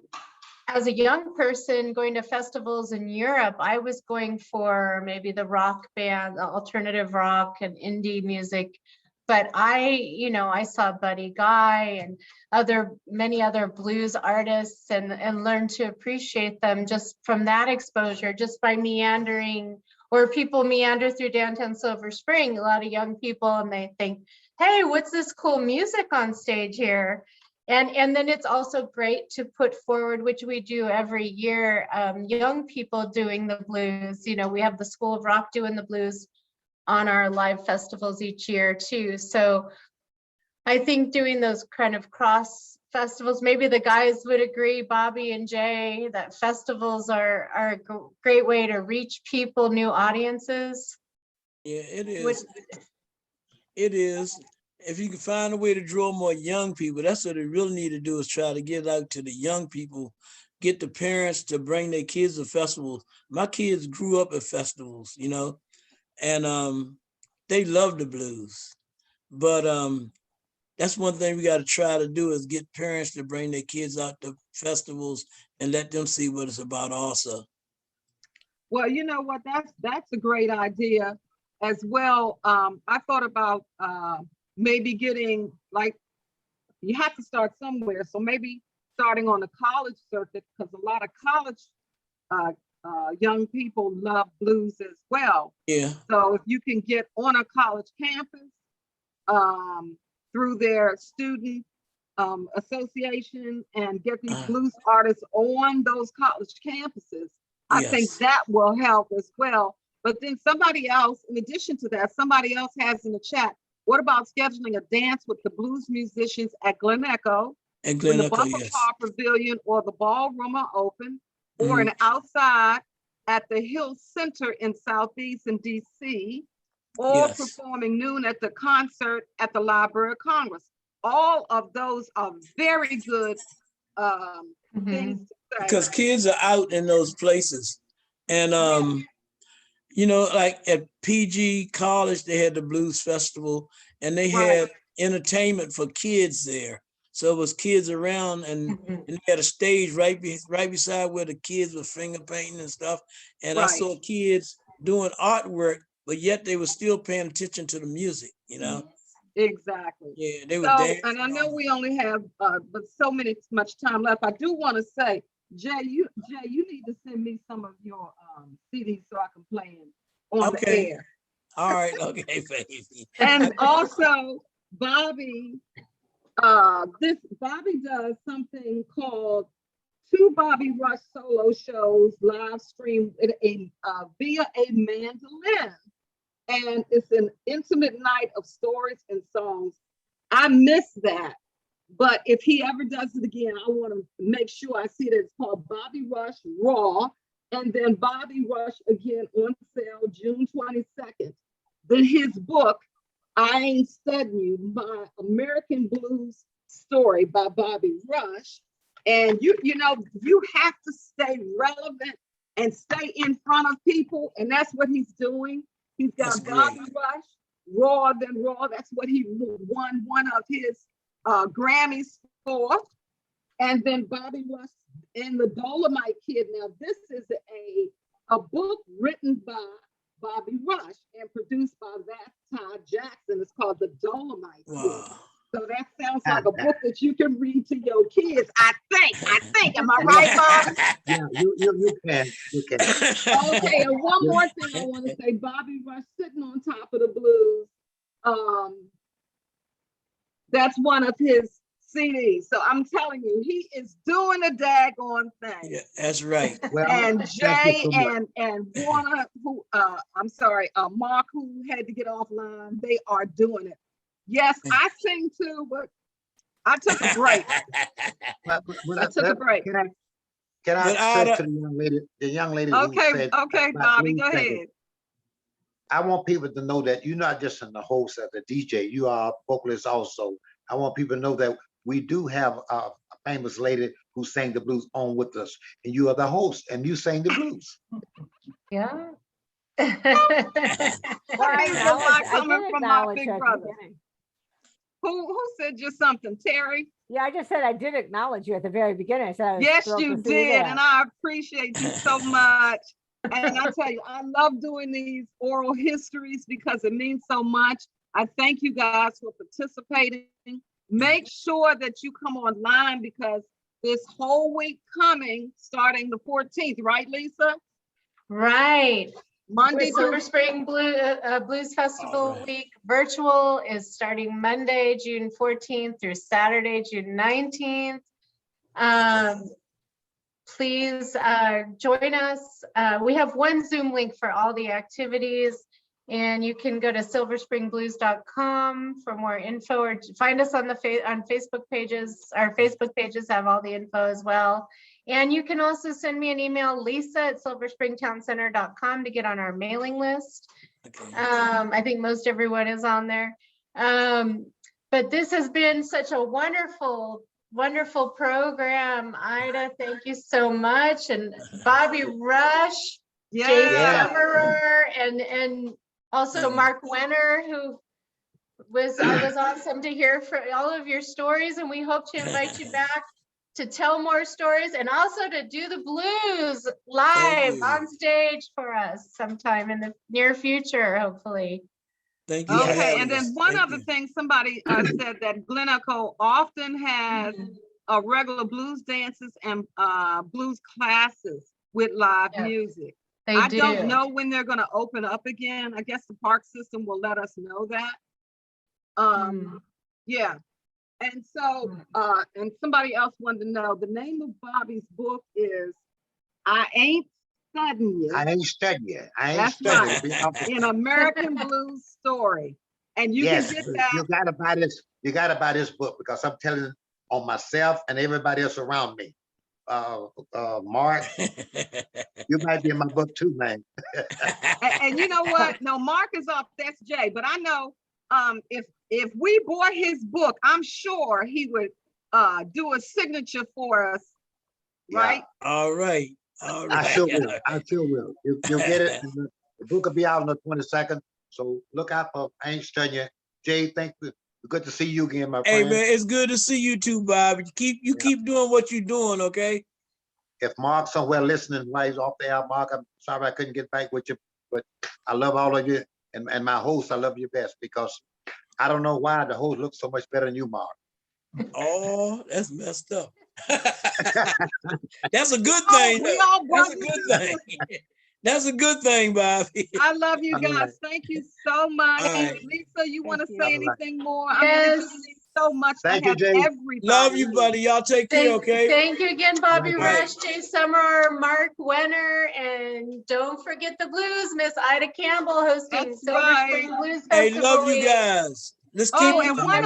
Speaker 2: as a young person going to festivals in Europe, I was going for maybe the rock band, alternative rock and indie music. But I saw Buddy Guy and many other blues artists and learned to appreciate them just from that exposure, just by meandering, or people meander through downtown Silver Spring, a lot of young people, and they think, hey, what's this cool music on stage here? And then it's also great to put forward, which we do every year, young people doing the blues. We have the School of Rock doing the blues on our live festivals each year too. So I think doing those kind of cross festivals, maybe the guys would agree, Bobby and Jay, that festivals are a great way to reach people, new audiences.
Speaker 3: Yeah, it
Speaker 2: Would-
Speaker 3: is. It is. If you can find a way to draw more young people, that's what they really need to do, is try to get out to the young people, get the parents to bring their kids to festivals. My kids grew up at festivals, you know, and they love the blues. But that's one thing we got to try to do, is get parents to bring their kids out to festivals and let them see what it's about also.
Speaker 4: Well, you know what, that's a great idea as well. I thought about maybe getting, like, you have to start somewhere. So maybe starting on the college circuit, because a lot of college young people love blues as well.
Speaker 3: Yeah.
Speaker 4: So if you can get on a college campus through their student association and get these blues artists on those college campuses, I think
Speaker 3: Yes.
Speaker 4: that will help as well. But then somebody else, in addition to that, somebody else has in the chat, what about scheduling a dance with the blues musicians at Glen Echo,
Speaker 3: And
Speaker 4: when
Speaker 3: Glen
Speaker 4: the
Speaker 3: Echo,
Speaker 4: Buffalo
Speaker 3: yes.
Speaker 4: Pavilion or the ballroom are open, or an outside at the Hill Center in Southeast and DC, or
Speaker 3: Yes.
Speaker 4: performing noon at the concert at the Library of Congress. All of those are very good things to say.
Speaker 3: Because kids are out in those places. And you know, like at PG College, they had the Blues Festival, and they had entertainment for kids there. So it was kids around, and they had a stage right beside where the kids were finger painting and stuff. And I saw kids doing artwork, but yet they were still paying attention to the music, you know?
Speaker 4: Exactly.
Speaker 3: Yeah, they were
Speaker 4: So,
Speaker 3: dancing.
Speaker 4: and I know we only have but so much time left. I do want to say, Jay, you need to send me some of your CDs so I can play them on the air.
Speaker 3: All right, okay, baby.
Speaker 4: And also, Bobby, Bobby does something called 2 Bobby Rush solo shows live stream via a mandolin. And it's an intimate night of stories and songs. I miss that. But if he ever does it again, I want to make sure I see that it's called Bobby Rush Raw, and then Bobby Rush again on sale June 22nd. Then his book, I Ain't Studying You, My American Blues Story by Bobby Rush. And you know, you have to stay relevant and stay in front of people, and that's what he's doing. He's got Bobby Rush, Raw Then Raw. That's what he won one of his Grammys for. And then Bobby Rush and the Dolomite Kid. Now, this is a book written by Bobby Rush and produced by Todd Jackson. It's called The Dolomite Kid. So that sounds like a book that you can read to your kids. I think. Am I right, Bob?
Speaker 6: Yeah, you can.
Speaker 4: Okay, and one more thing I want to say. Bobby Rush, Sitting on Top of the Blues. That's one of his CDs. So I'm telling you, he is doing a daggone thing.
Speaker 3: Yeah, that's right.
Speaker 6: Well,
Speaker 4: And Jay
Speaker 6: so much.
Speaker 4: and Warner, who Mark, who had to get offline, they are doing it. Yes, I sing too, but I took a break. I took a break.
Speaker 6: Can I say to the young lady? Who said
Speaker 4: Okay,
Speaker 6: about
Speaker 4: Bobby,
Speaker 6: blues
Speaker 4: go
Speaker 6: singing,
Speaker 4: ahead.
Speaker 6: I want people to know that you're not just in the host as a DJ, you are a vocalist also. I want people to know that we do have a famous lady who sang the blues on with us, and you are the host, and you sang the blues.
Speaker 2: Yeah.
Speaker 5: Well, I
Speaker 4: These are
Speaker 5: acknowledge-
Speaker 4: not
Speaker 5: I
Speaker 4: coming
Speaker 5: did
Speaker 4: from my
Speaker 5: acknowledge
Speaker 4: big
Speaker 5: at the
Speaker 4: brother.
Speaker 5: beginning.
Speaker 4: Who said just something, Terry?
Speaker 5: Yeah, I just said I did acknowledge you at the very beginning. I said I was
Speaker 4: Yes,
Speaker 5: thrilled
Speaker 4: you
Speaker 5: to see you
Speaker 4: did,
Speaker 5: there.
Speaker 4: and I appreciate you so much. And I tell you, I love doing these oral histories because it means so much. I thank you guys for participating. Make sure that you come online because this whole week coming, starting the 14th, right, Lisa?
Speaker 2: Right.
Speaker 4: Monday
Speaker 2: The Silver
Speaker 4: through
Speaker 2: Spring Blues Festival Week virtual is starting Monday, June 14th through Saturday, June 19th. Please join us. We have one Zoom link for all the activities. And you can go to silverspringblues.com for more info, or find us on on Facebook pages. Our Facebook pages have all the info as well. And you can also send me an email, lisa@silverspringtowncenter.com, to get on our mailing list.
Speaker 3: Okay.
Speaker 2: I think most everyone is on there. But this has been such a wonderful, wonderful program. Ida, thank you so much. And Bobby Rush, Jay
Speaker 4: Yeah.
Speaker 2: Summerer, and also Mark Wenner, who was awesome to hear from all of your stories. And we hope to invite you back to tell more stories, and also to do the blues live
Speaker 3: you.
Speaker 2: on stage for us sometime in the near future, hopefully.
Speaker 3: Thank you. for
Speaker 4: Okay,
Speaker 3: having
Speaker 4: and then
Speaker 3: us.
Speaker 4: one
Speaker 3: Thank
Speaker 4: other
Speaker 3: you.
Speaker 4: thing, somebody said that Glen Echo often has regular blues dances and blues classes with live
Speaker 2: Yes,
Speaker 4: music.
Speaker 2: They
Speaker 4: I
Speaker 2: do.
Speaker 4: don't know when they're gonna open up again. I guess the park system will let us know that. Yeah. And so, and somebody else wanted to know, the name of Bobby's book is I Ain't Studying
Speaker 6: I
Speaker 4: It.
Speaker 6: ain't studying yet. I ain't
Speaker 4: That's
Speaker 6: studying.
Speaker 4: right.
Speaker 6: Be humble.
Speaker 4: An American Blues Story. And you
Speaker 6: Yes,
Speaker 4: can get
Speaker 6: you
Speaker 4: that.
Speaker 6: gotta buy this. You gotta buy this book because I'm telling on myself and everybody else around me. Mark, you might be in my book too, man.
Speaker 4: And you know what? No, Mark is off. That's Jay. But I know if we bought his book, I'm sure he would do a signature for us,
Speaker 6: Yeah.
Speaker 4: right?
Speaker 3: All right. All right.
Speaker 6: I sure will. I sure will. You'll get it. And the book will be out on the 22nd. So look out for I Ain't Studying Yet. Jay, thank you. Good to see you again, my
Speaker 3: Hey
Speaker 6: friend.
Speaker 3: man, it's good to see you too, Bob. You keep doing what you're doing, okay?
Speaker 6: If Mark's somewhere listening while he's off the air, Mark, I'm sorry I couldn't get back with you, but I love all of you. And my host, I love you best because I don't know why the host looks so much better than you, Mark.
Speaker 3: Oh, that's messed up. That's a good
Speaker 4: Oh,
Speaker 3: thing.
Speaker 4: we
Speaker 3: though.
Speaker 4: all
Speaker 3: That's a
Speaker 4: brothers
Speaker 3: good
Speaker 4: and
Speaker 3: thing. That's a good thing, Bobby.
Speaker 4: I love you
Speaker 6: All
Speaker 4: guys.
Speaker 6: right.
Speaker 4: Thank you so much.
Speaker 3: All right.
Speaker 4: Lisa, you want to
Speaker 5: Thank
Speaker 4: say
Speaker 6: you. All right.
Speaker 4: anything more? I mean, it just
Speaker 2: Yes.
Speaker 4: means so much
Speaker 6: Thank
Speaker 4: to
Speaker 6: you,
Speaker 4: have
Speaker 6: Jay.
Speaker 4: everybody.
Speaker 3: Love you, buddy. Y'all take care, okay?
Speaker 2: Thank you again, Bobby
Speaker 6: All
Speaker 3: right.
Speaker 2: Rush, Jay Summer, Mark Wenner, and don't forget the blues, Miss Ida Campbell hosting
Speaker 4: That's
Speaker 2: Silver
Speaker 4: right.
Speaker 2: Spring Blues
Speaker 3: Hey,
Speaker 2: Festival
Speaker 3: love you
Speaker 2: Week.
Speaker 3: guys. Let's keep
Speaker 4: Oh,
Speaker 3: it
Speaker 4: and
Speaker 3: coming.
Speaker 4: one